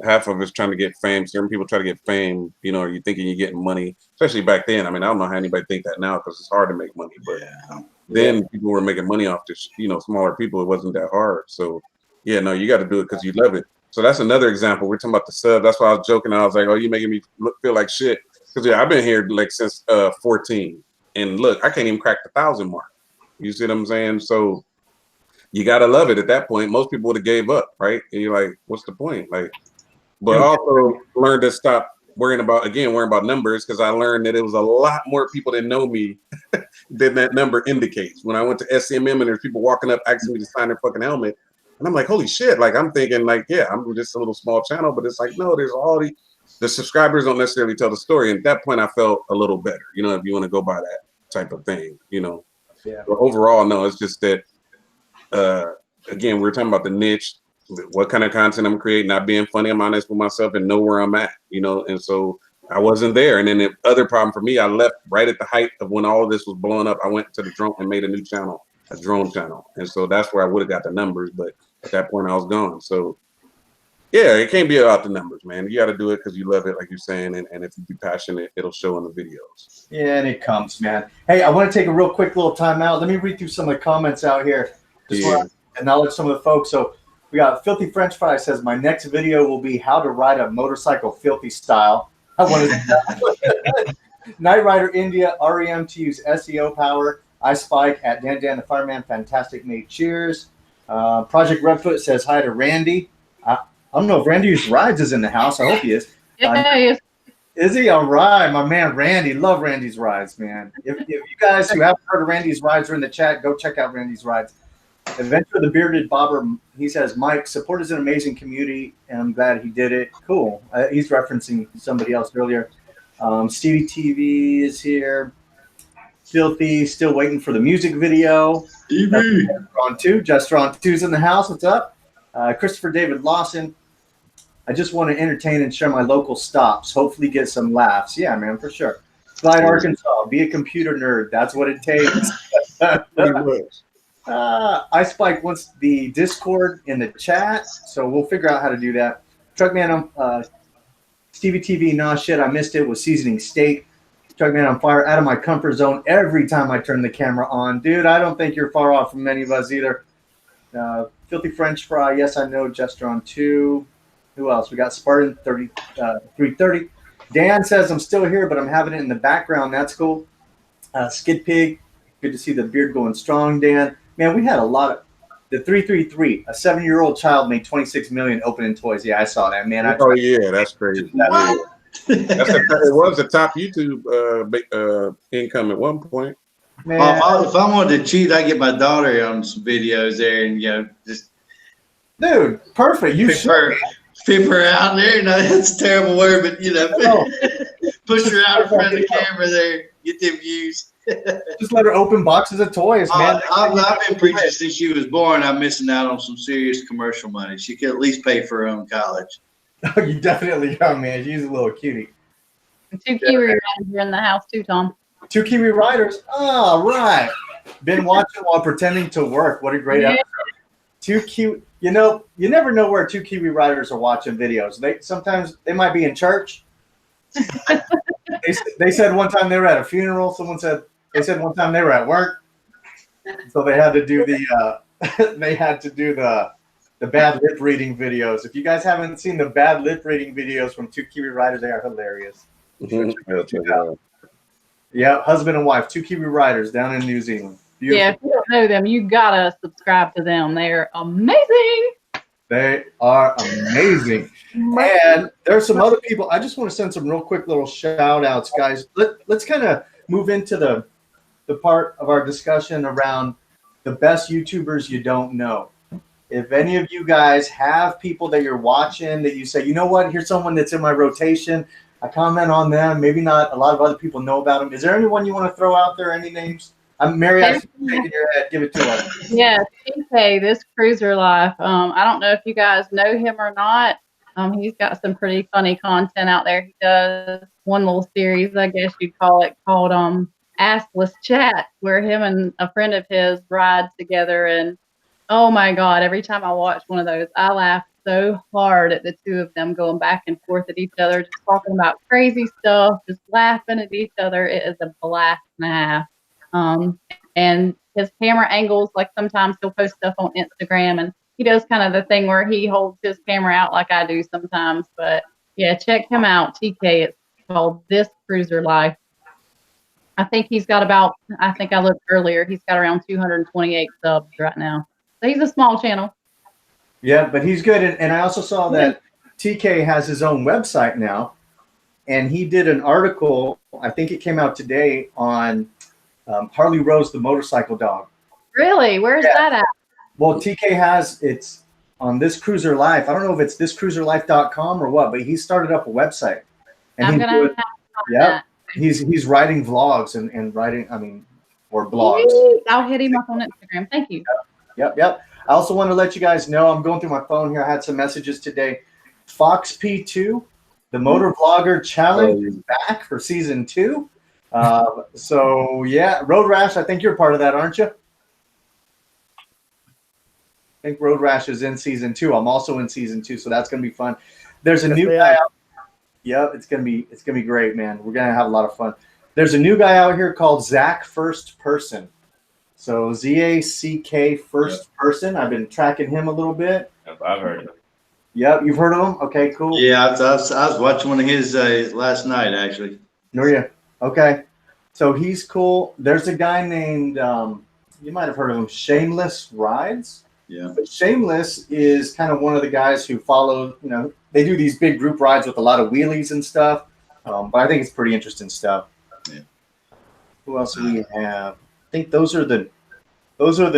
Half of it's trying to get fame. Certain people try to get fame. Are you thinking you're getting money? Especially back then. I mean, I don't know how anybody think that now because it's hard to make money. But then people were making money off this. Smaller people. It wasn't that hard. So yeah, no, you got to do it because you love it. So that's another example. We're talking about the sub. That's why I was joking. I was like, oh, you making me feel like shit. Because I've been here like since 14, and look, I can't even crack the 1,000 mark. You see what I'm saying? So you gotta love it at that point. Most people would have gave up, right? And you're like, what's the point? Like, but also learn to stop worrying about numbers, because I learned that it was a lot more people that know me than that number indicates. When I went to SCMM and there's people walking up asking me to sign their fucking helmet, and I'm like, holy shit! Like I'm thinking, like, yeah, I'm just a little small channel, but it's like, no, there's all the subscribers don't necessarily tell the story. And at that point, I felt a little better, you know, if you want to go by that type of thing, you know. Yeah. But overall, no, it's just that. Again, we're talking about the niche, what kind of content I'm creating, not being funny, I'm honest with myself, and know where I'm at, you know. And so I wasn't there. And then the other problem for me, I left right at the height of when all of this was blowing up. I went to the drone and made a new channel, a drone channel. And so that's where I would have got the numbers. But at that point, I was gone. So yeah, it can't be about the numbers, man. You got to do it because you love it, like you're saying. And if you be passionate, it'll show in the videos. Yeah, and it comes, man. Hey, I want to take a real quick little time out. Let me read through some of the comments out here. Just want to acknowledge some of the folks. So we got Filthy French Fry says, my next video will be how to ride a motorcycle filthy style. I want to Night Rider India, REM to use SEO power. I Spike at Dan The Fireman, fantastic mate. Cheers. Project Redfoot says hi to Randy. I don't know if Randy's Rides is in the house. I hope he is. Yeah, he is. Is he? All right, my man Randy. Love Randy's Rides, man. If you guys who haven't heard of Randy's Rides are in the chat, go check out Randy's Rides. Adventure the Bearded Bobber, he says, Mike, support is an amazing community, and I'm glad he did it. Cool. He's referencing somebody else earlier. Stevie TV is here. Filthy, still waiting for the music video. TV. Jestron 2's in the house. What's up? Christopher David Lawson. I just want to entertain and share my local stops. Hopefully get some laughs. Yeah, man, for sure. Clyde, Arkansas. Be a computer nerd. That's what it takes. I Spike wants the Discord in the chat, so we'll figure out how to do that. Truckman, Stevie TV, nah, shit, I missed it. Was seasoning steak. Truckman on fire, out of my comfort zone every time I turn the camera on. Dude, I don't think you're far off from many of us either. Filthy French Fry, yes, I know. Jestron 2. Who else? We got Spartan 330. Dan says, I'm still here, but I'm having it in the background. That's cool. Skid Pig, good to see the beard going strong, Dan. Man, we had a lot of the 333. A 7-year-old child made 26 million opening toys. Yeah, I saw that, man. Oh yeah, that's crazy. It was the top YouTube income at one point. Man. If I wanted to cheat, I get my daughter on some videos there, and just dude, perfect. You pip her out there. No, that's a terrible word, but push her out in front of the camera there, get them views. Just let her open boxes of toys, man. I've been preaching since she was born. I'm missing out on some serious commercial money. She could at least pay for her own college. Oh, you definitely are, man. She's a little cutie. 2 Kiwi Riders are in the house too, Tom. 2 Kiwi Riders. All right. Been watching while pretending to work. What a great episode. 2 Kiwi. You know, you never know where 2 Kiwi Riders are watching videos. Sometimes they might be in church. They said one time they were at a funeral. They said one time they were at work. So they had to do the bad lip reading videos. If you guys haven't seen the bad lip reading videos from 2 Kiwi Riders, they are hilarious. Yeah, husband and wife, 2 Kiwi Riders down in New Zealand. Beautiful. Yeah, if you don't know them, you gotta subscribe to them. They're amazing. They are amazing. And there's some other people. I just want to send some real quick little shout outs, guys. Let's kind of move into the part of our discussion around the best YouTubers you don't know. If any of you guys have people that you're watching that you say, you know what, here's someone that's in my rotation. I comment on them. Maybe not a lot of other people know about them. Is there anyone you want to throw out there? Any names? Mary, I'm shaking your head. Give it to us. Yeah, TK, this cruiser life. I don't know if you guys know him or not. He's got some pretty funny content out there. He does one little series, I guess you'd call it, called Assless Chat, where him and a friend of his ride together. And oh my God, every time I watch one of those, I laugh so hard at the two of them going back and forth at each other, just talking about crazy stuff, just laughing at each other. It is a blast and a half. And his camera angles, like sometimes he'll post stuff on Instagram and he does kind of the thing where he holds his camera out like I do sometimes. But yeah, check him out, TK. It's called This Cruiser Life. I think he's got I looked earlier, he's got around 228 subs right now. So he's a small channel. Yeah, but he's good. And I also saw that TK has his own website now. and he did an article. I think it came out today on Harley Rose, the motorcycle dog. Really? Where's that at? Well, TK has it's on This Cruiser Life. I don't know if it's thiscruiserlife.com or what, but he started up a website. And I'm gonna. yeah, he's writing vlogs and writing. I mean, or blogs. I'll hit him up on Instagram. Thank you. Yep. I also want to let you guys know, I'm going through my phone here. I had some messages today. Fox P2, the Motor Vlogger Challenge is back for season 2. So yeah, Road Rash, I think you're part of that, aren't you? I think Road Rash is in season 2. I'm also in season 2, so that's gonna be fun. There's a new guy out. Yep, it's gonna be great, man. We're gonna have a lot of fun. There's a new guy out here called Zach First Person. So ZACK First Person. I've been tracking him a little bit. I've heard of him. Yep, you've heard of him? Okay, cool. Yeah, I was watching one of his last night, actually. Were you? Okay. So he's cool. There's a guy named, you might have heard of him, Shameless Rides. Yeah. But Shameless is kind of one of the guys who follow, they do these big group rides with a lot of wheelies and stuff. But I think it's pretty interesting stuff. Yeah. Who else do we have? I think those are the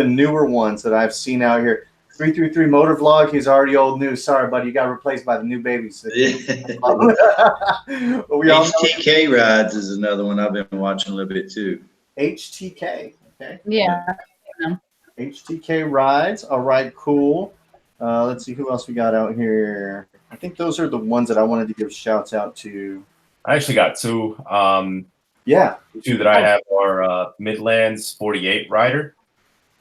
newer ones that I've seen out here. 333 Motor Vlog. He's already old news. Sorry, buddy. You got replaced by the new babies. Yeah. We all know HTK Rides is another one I've been watching a little bit too. HTK. Okay. Yeah. HTK Rides. All right, cool. Let's see who else we got out here. I think those are the ones that I wanted to give shouts out to. I actually got 2. Yeah. The 2 that I have are Midlands 48 Rider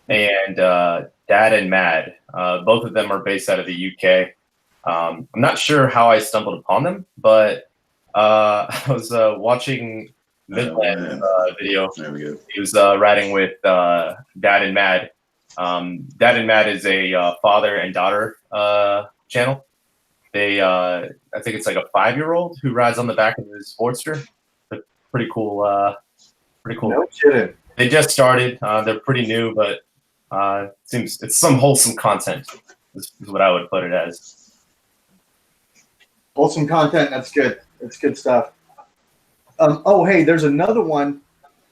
and Dad and Mad. Both of them are based out of the UK. I'm not sure how I stumbled upon them, but I was watching Midland's video. There we go. He was riding with Dad and Mad. Dad and Mad is a father and daughter channel. They, I think it's like a 5-year-old who rides on the back of his Sportster. Pretty cool. Pretty cool. No kidding. They just started. They're pretty new, but seems it's some wholesome content. Is what I would put it as. Wholesome content. That's good. That's good stuff. Oh, hey, there's another one.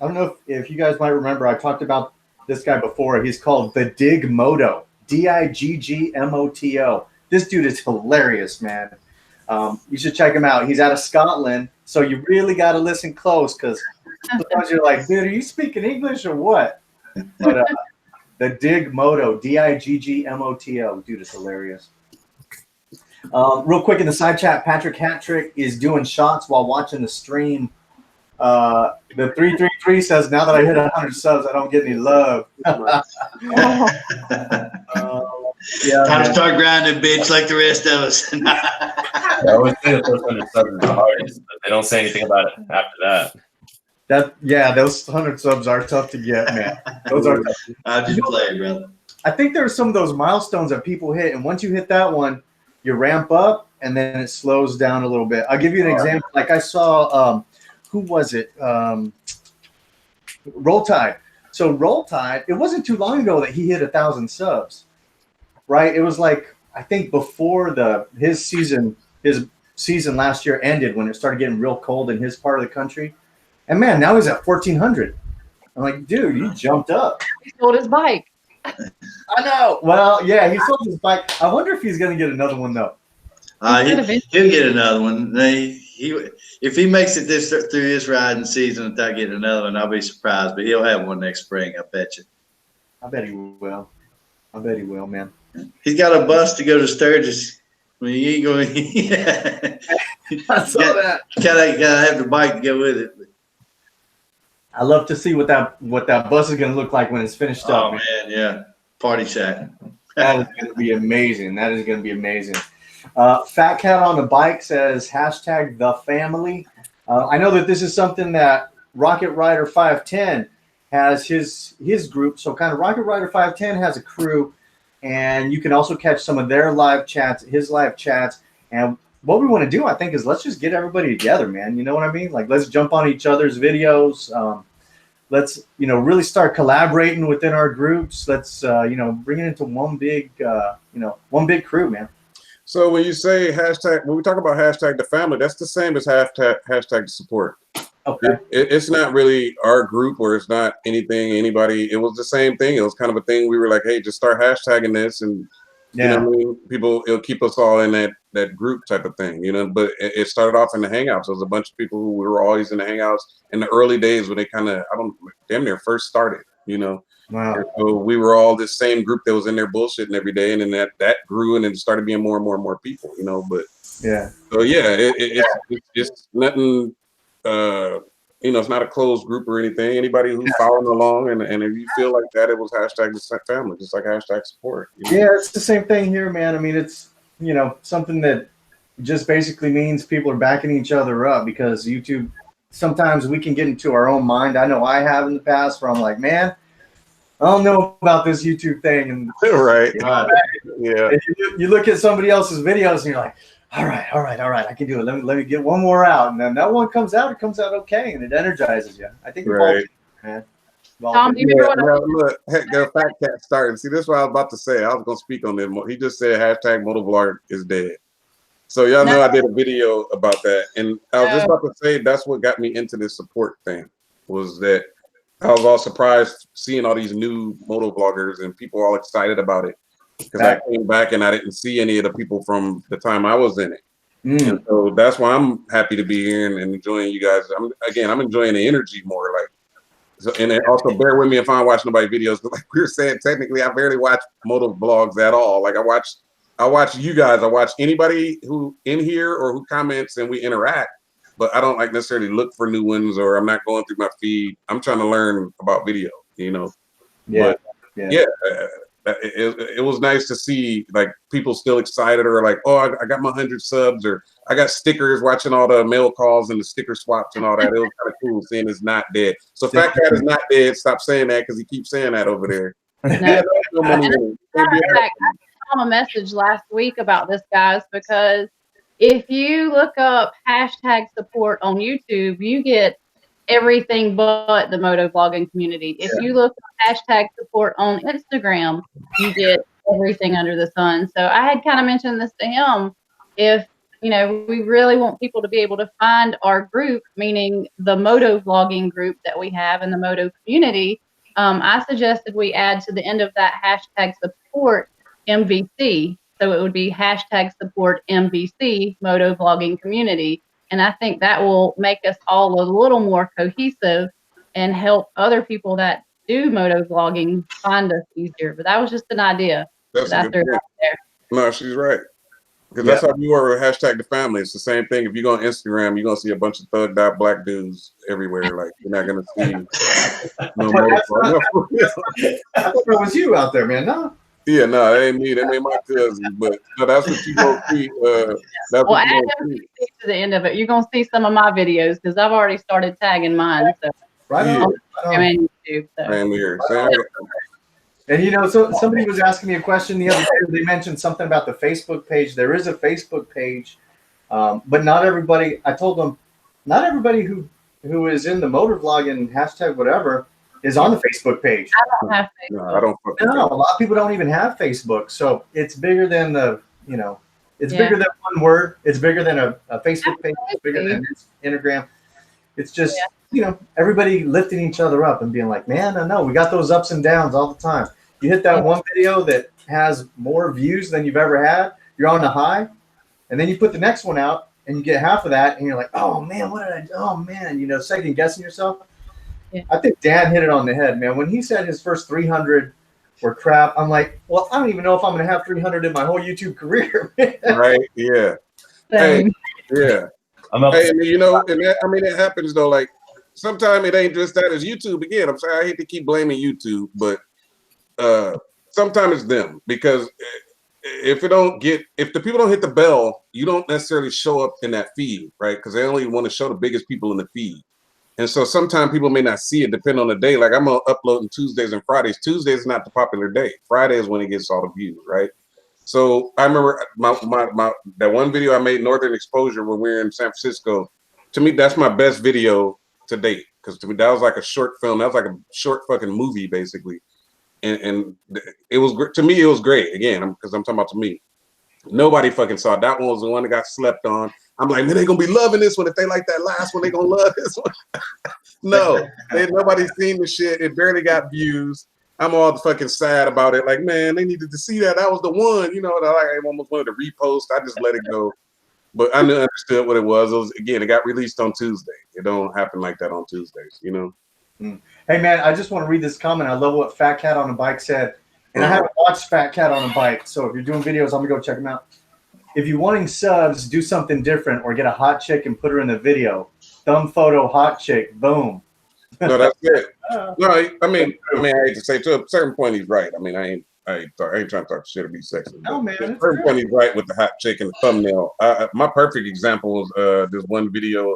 I don't know if you guys might remember. I talked about this guy before. He's called the Dig Moto. DIGGMOTO. This dude is hilarious, man. You should check him out. He's out of Scotland, so you really got to listen close because sometimes you're like, dude, are you speaking English or what? But the Dig Moto, DIGGMOTO. Dude, is hilarious. Real quick in the side chat, Patrick Hattrick is doing shots while watching the stream. The 333 says, now that I hit 100 subs, I don't get any love. Yeah, Time to man. start grinding, bitch, like the rest of us. I always say that those 100 subs are the hardest, but they don't say anything about it after that. Those 100 subs are tough to get, man. Those are tough. I'll just play, brother. I think there are some of those milestones that people hit, and once you hit that one, you ramp up, and then it slows down a little bit. I'll give you an example. Like I saw, who was it? Roll Tide. So Roll Tide, it wasn't too long ago that he hit 1,000 subs, right? It was like, I think before his season last year ended when it started getting real cold in his part of the country. And man, now he's at 1,400. I'm like, dude, you jumped up. He sold his bike. I know. Well, yeah, he sold his bike. I wonder if he's going to get another one, though. He'll get another one. If he makes it through this riding season without getting another one, I'll be surprised. But he'll have one next spring, I bet you. I bet he will. I bet he will, man. He's got a bus to go to Sturgis. I mean, you ain't going. I saw that. Gotta have the bike to go with it. I love to see what that bus is going to look like when it's finished up. Oh man, yeah, party shack. That is going to be amazing. That is going to be amazing. Fat Cat on the Bike says hashtag the family. I know that this is something that Rocket Rider 510 has his group. So kind of Rocket Rider 510 has a crew, and you can also catch some of their live chats, his live chats. And what we want to do, I think, is let's just get everybody together, man. You know what I mean? Like, let's jump on each other's videos. Let's, really start collaborating within our groups. Let's, bring it into one big crew, man. So when you say hashtag, when we talk about hashtag the family, that's the same as hashtag the support. Okay. It's not really our group, or it's not anything, anybody. It was the same thing. It was kind of a thing. We were like, hey, just start hashtagging this, and you know what I mean? People, it'll keep us all in that group type of thing, you know. But it started off in the Hangouts. There was a bunch of people who were always in the Hangouts in the early days when they kind of, damn near first started, you know. Wow. And so we were all this same group that was in there bullshitting every day, and then that grew, and it started being more and more and more people, you know. But yeah, so yeah, it's nothing. You know, it's not a closed group or anything. Anybody who's following along, and if you feel like that, it was hashtag the family, just like hashtag support. You know? Yeah, it's the same thing here, man. I mean, it's, you know, something that just basically means people are backing each other up, because YouTube, sometimes we can get into our own mind. I know I have in the past, where I'm like, man, I don't know about this YouTube thing. And right. Yeah. You look at somebody else's videos and you're like, all right, I can do it. Let me get one more out. And then that one comes out, it comes out okay, and it energizes you. I think we've all, man. Tom, do you remember what look, heck, the Fat Cat started. See, this is what I was about to say. I was going to speak on this. He just said hashtag motovlogger is dead. So y'all know I did a video about that. And I was just about to say that's what got me into this support thing, was that I was all surprised seeing all these new motovloggers and people all excited about it. Because I came back and I didn't see any of the people from the time I was in it. And so that's why I'm happy to be here and enjoying you guys. I'm enjoying the energy more. Like, so, and also bear with me if I don't watch nobody's videos. But like we were saying, technically, I barely watch moto vlogs at all. Like I watch you guys. I watch anybody who in here or who comments and we interact. But I don't like necessarily look for new ones, or I'm not going through my feed. I'm trying to learn about video, you know. Yeah. But yeah. It was nice to see like people still excited, or like, oh, I got my 100 subs, or I got stickers, watching all the mail calls and the sticker swaps and all that. It was kind of cool seeing it's not dead. So Fat Cat is not dead. Stop saying that, because he keeps saying that over there. I sent Tom a message last week about this, guys, because if you look up hashtag support on YouTube, you get everything but the motovlogging community. If you look at hashtag support on Instagram, you get everything under the sun. So I had kind of mentioned this to him. If, you know, we really want people to be able to find our group, meaning the motovlogging group that we have in the moto community, I suggested we add to the end of that hashtag support MVC. So it would be hashtag support MVC, motovlogging community. And I think that will make us all a little more cohesive and help other people that do moto vlogging find us easier. But that was just an idea. That's a good point. No, she's right. Because that's how you are with hashtag the family. It's the same thing. If you go on Instagram, you're going to see a bunch of thugged out black dudes everywhere. Like, you're not going to see no moto. I thought it was you out there, man. No. Yeah, no, it ain't me. That ain't my cousin. But no, that's what you go see. Well, add MVC to the end of it. You're gonna see some of my videos because I've already started tagging mine. So YouTube. And you know, so somebody was asking me a question the other day. They mentioned something about the Facebook page. There is a Facebook page, but not everybody. I told them, not everybody who is in the motor vlogging hashtag whatever is on the Facebook page. I don't have Facebook. No, I don't. No, a lot of people don't even have Facebook. So it's bigger than the, you know, it's bigger than one word. It's bigger than a Facebook page. It's bigger than Instagram. It's just, you know, everybody lifting each other up and being like, man, I know we got those ups and downs all the time. You hit that one video that has more views than you've ever had, you're on the high, and then you put the next one out and you get half of that, and you're like, oh man, what did I do? Oh man, you know, second guessing yourself. Yeah. I think Dan hit it on the head, man. When he said his first 300 were crap, I'm like, well, I don't even know if I'm going to have 300 in my whole YouTube career. Right? Yeah. Hey, yeah. Hey, you know, and that, I mean, it happens though. Like, sometimes it ain't just that. It's YouTube again. I'm sorry, I hate to keep blaming YouTube, but sometimes it's them, because if the people don't hit the bell, you don't necessarily show up in that feed, right? Because they only want to show the biggest people in the feed. And so sometimes people may not see it, depending on the day. Like, I'm gonna upload on Tuesdays and Fridays. Tuesdays is not the popular day. Friday is when it gets all the views, right? So I remember that one video I made, Northern Exposure, when we were in San Francisco. To me, that's my best video to date, because to me that was like a short film. That was like a short fucking movie, basically. And it was, to me, it was great. Again, because I'm talking about to me. Nobody fucking saw it. That one was the one that got slept on. I'm like, man, they gonna be loving this one. If they like that last one, they gonna love this one. No, nobody's seen the shit. It barely got views. I'm all fucking sad about it. Like, man, they needed to see that. That was the one, you know. That I almost wanted to repost. I just let it go. But I understood what it was. It was, again, it got released on Tuesday. It don't happen like that on Tuesdays, you know. Hey man, I just want to read this comment. I love what Fat Cat on a Bike said, and I haven't watched Fat Cat on a Bike. So if you're doing videos, I'm gonna go check them out. If you're wanting subs, do something different, or get a hot chick and put her in the video. Thumb photo, hot chick, boom. No, that's it. No, I mean, I hate to say, to a certain point, he's right. I mean, I ain't trying to talk shit or be sexy. No, man. At a certain point, he's right with the hot chick and the thumbnail. My perfect example was this one video.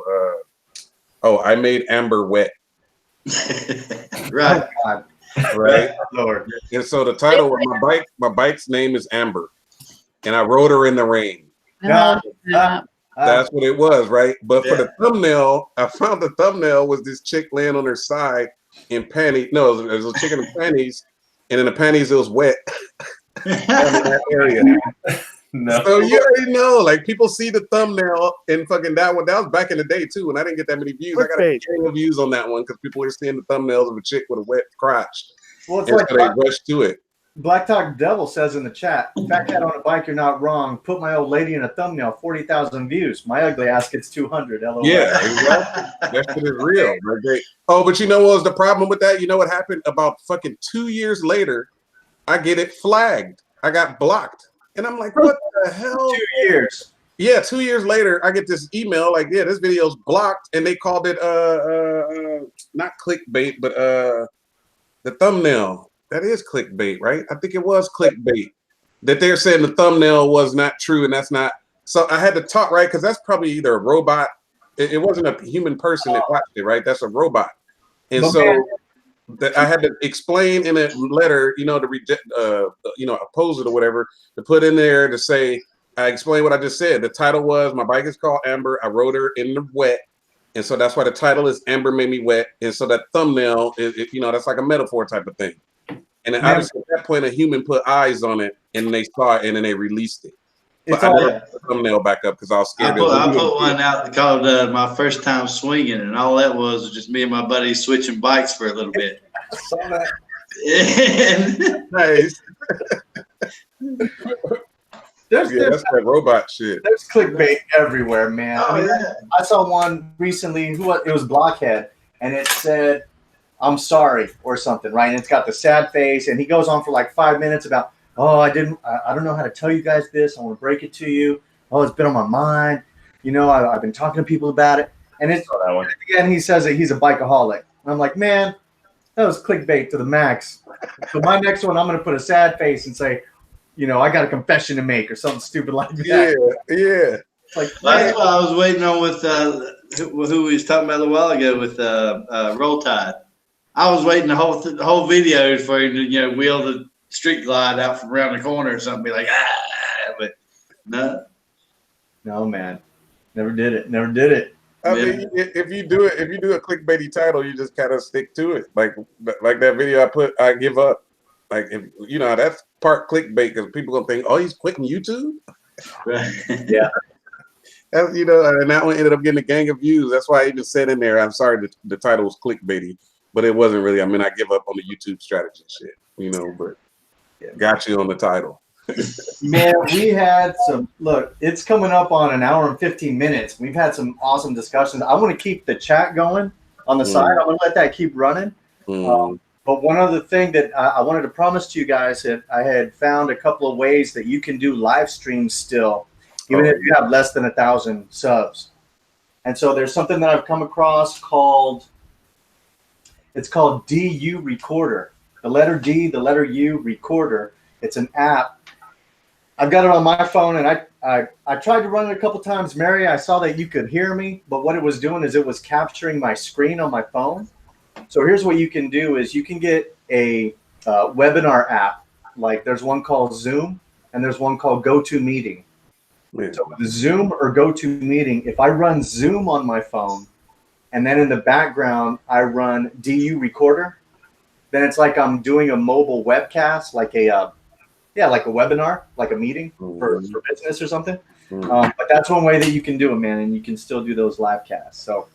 I made Amber wet. Right. Oh, Right. Lord. And so the title of my bike's name is Amber, and I rode her in the rain. That's what it was, right? But for the thumbnail, I found the thumbnail was this chick laying on her side in panties. No, it was a chick in panties, and in the panties it was wet in that area. No. So you already know, like people see the thumbnail and fucking that one. That was back in the day too, and I didn't get that many views. I got a ton of views on that one because people are seeing the thumbnails of a chick with a wet crotch. Well, it's and like so they rushed to it. Black Talk Devil says in the chat, Fat Cat on a Bike, you're not wrong. Put my old lady in a thumbnail, 40,000 views. My ugly ass gets 200. LOL. Yeah, exactly. That shit is real. Right? Oh, but you know what was the problem with that? You know what happened? About fucking 2 years later, I get it flagged. I got blocked. And I'm like, what the hell? 2 years. Yeah, 2 years later, I get this email like, yeah, this video's blocked. And they called it not clickbait, but the thumbnail. That is clickbait, right? I think it was clickbait. That they're saying the thumbnail was not true, and that's not. So I had to talk, right? Because that's probably either a robot. It wasn't a human person that watched it, right? That's a robot. And so that I had to explain in a letter, you know, to reject, oppose it or whatever, to put in there to say, I explained what I just said. The title was, my bike is called Amber. I rode her in the wet. And so that's why the title is Amber Made Me Wet. And so that thumbnail, that's like a metaphor type of thing. And then obviously at that point, a human put eyes on it, and they saw it, and then they released it. But I never put the thumbnail back up because I was scared. I put one out called My First Time Swinging, and all that was just me and my buddy switching bikes for a little bit. I saw that. Nice. That's that robot shit. There's clickbait everywhere, man. Oh, I saw one recently. It was Blockhead, and it said, I'm sorry, or something, right? And it's got the sad face, and he goes on for like 5 minutes about, I don't know how to tell you guys this. I want to break it to you. Oh, it's been on my mind. You know, I've been talking to people about it. And again, he says that he's a bikeaholic. And I'm like, man, that was clickbait to the max. So my next one, I'm going to put a sad face and say, you know, I got a confession to make or something stupid like that. Yeah. Like, that's what I was waiting on with who we was talking about a while ago with Roll Tide. I was waiting the whole video for him to, you know, wheel the street glide out from around the corner or something, be like, but no, man, never did it. I mean, if you do a clickbaity title, you just kind of stick to it. Like that video I give up. Like, if you know, that's part clickbait because people gonna think, oh, he's quitting YouTube. Yeah. You know, and that one ended up getting a gang of views. That's why I even said in there, I'm sorry the title was clickbaity. But it wasn't really. I mean, I give up on the YouTube strategy shit, you know, but got you on the title. Man, we had some, look, it's coming up on an hour and 15 minutes. We've had some awesome discussions. I want to keep the chat going on the side. I'm going to let that keep running. But one other thing that I wanted to promise to you guys that I had found a couple of ways that you can do live streams still, even if you have less than 1,000 subs. And so there's something that I've come across called DU Recorder. The letter D, the letter U, Recorder. It's an app. I've got it on my phone, and I tried to run it a couple times. Mary, I saw that you could hear me, but what it was doing is it was capturing my screen on my phone. So here's what you can do is you can get a webinar app. Like there's one called Zoom, and there's one called GoToMeeting. So with Zoom or GoToMeeting, if I run Zoom on my phone, and then in the background, I run DU Recorder, then it's like I'm doing a mobile webcast, like a Yeah, like a webinar, like a meeting for business or something. But that's one way that you can do it, man, and you can still do those live casts. So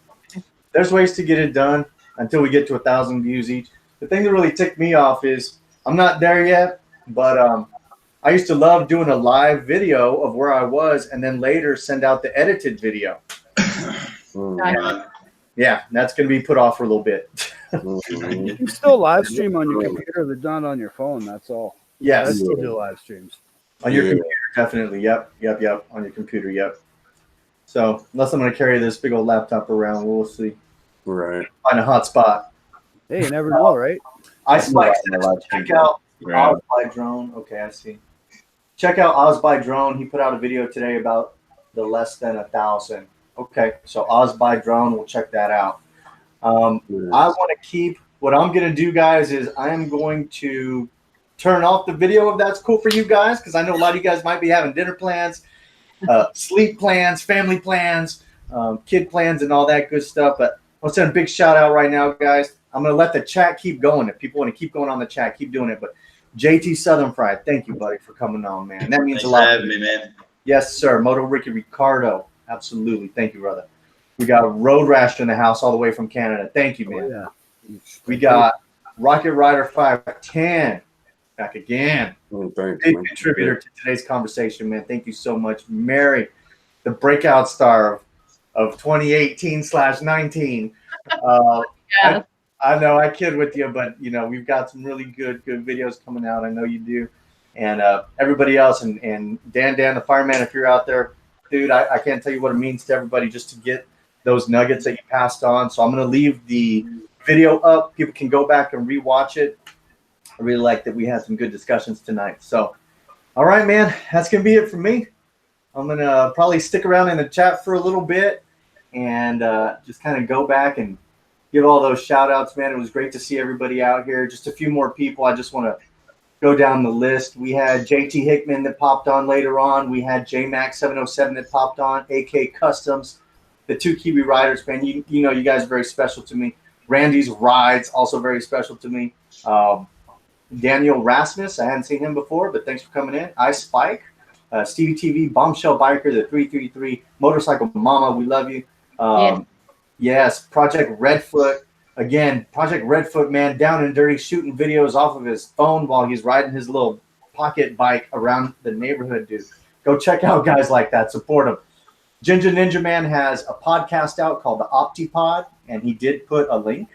there's ways to get it done until we get to 1,000 views each. The thing that really ticked me off is I'm not there yet, but I used to love doing a live video of where I was and then later send out the edited video. Yeah, that's going to be put off for a little bit. You can still live stream on your computer, but not on your phone. That's all. Yes. I still do live streams. On your computer, definitely. Yep. On your computer, yep. So unless I'm going to carry this big old laptop around, we'll see. Right. Find a hot spot. Hey, you never know, right? I spiked. Check out Oz by Drone. Okay, I see. Check out Oz by Drone. He put out a video today about the less than 1,000. Okay, so Oz by Drone. We'll check that out. I want to keep. What I'm going to do, guys, is I am going to turn off the video if that's cool for you guys, because I know a lot of you guys might be having dinner plans, sleep plans, family plans, kid plans, and all that good stuff. But I'll send a big shout out right now, guys. I'm going to let the chat keep going. If people want to keep going on the chat, keep doing it. But JT Southern Fried, thank you, buddy, for coming on, man. That means a lot. Thanks for having me, man. Yes, sir. Moto Ricky Ricardo. Absolutely. Thank you, brother. We got Road Rash in the house all the way from Canada. Thank you, man. Oh, yeah. We got Rocket Rider 510 back again. Thanks, Big man. contributor to today's conversation, man. Thank you so much. Mary, the breakout star of 2018/19. Yeah. I know I kid with you, but you know we've got some really good videos coming out. I know you do, and everybody else, and Dan the Fireman, if you're out there, dude, I can't tell you what it means to everybody just to get those nuggets that you passed on. So I'm gonna leave the video up. People can go back and rewatch it. I really like that we had some good discussions tonight. So, all right, man, that's gonna be it for me. I'm gonna probably stick around in the chat for a little bit and just kind of go back and give all those shout outs, man. It was great to see everybody out here. Just a few more people. I just want to go down the list. We had JT Hickman that popped on later on. We had JMax707 that popped on, AK Customs, the two Kiwi riders, man. You know, you guys are very special to me. Randy's Rides, also very special to me. Daniel Rasmus, I hadn't seen him before, but thanks for coming in. I Spike, Stevie TV, Bombshell Biker, the 333, Motorcycle Mama, we love you. Yes, Project Redfoot. Again, Project Redfoot, man, down and dirty, shooting videos off of his phone while he's riding his little pocket bike around the neighborhood, dude. Go check out guys like that. Support him. Ginger Ninja Man has a podcast out called the OptiPod, and he did put a link.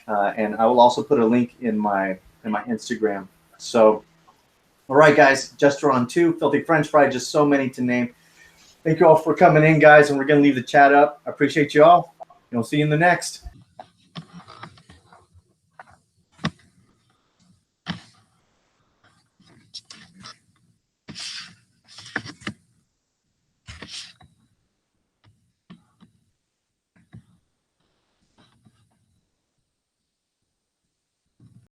And I will also put a link in my Instagram. So, all right, guys, Jester on 2, Filthy French Fry, just so many to name. Thank you all for coming in, guys, and we're going to leave the chat up. I appreciate you all, and we'll see you in the next.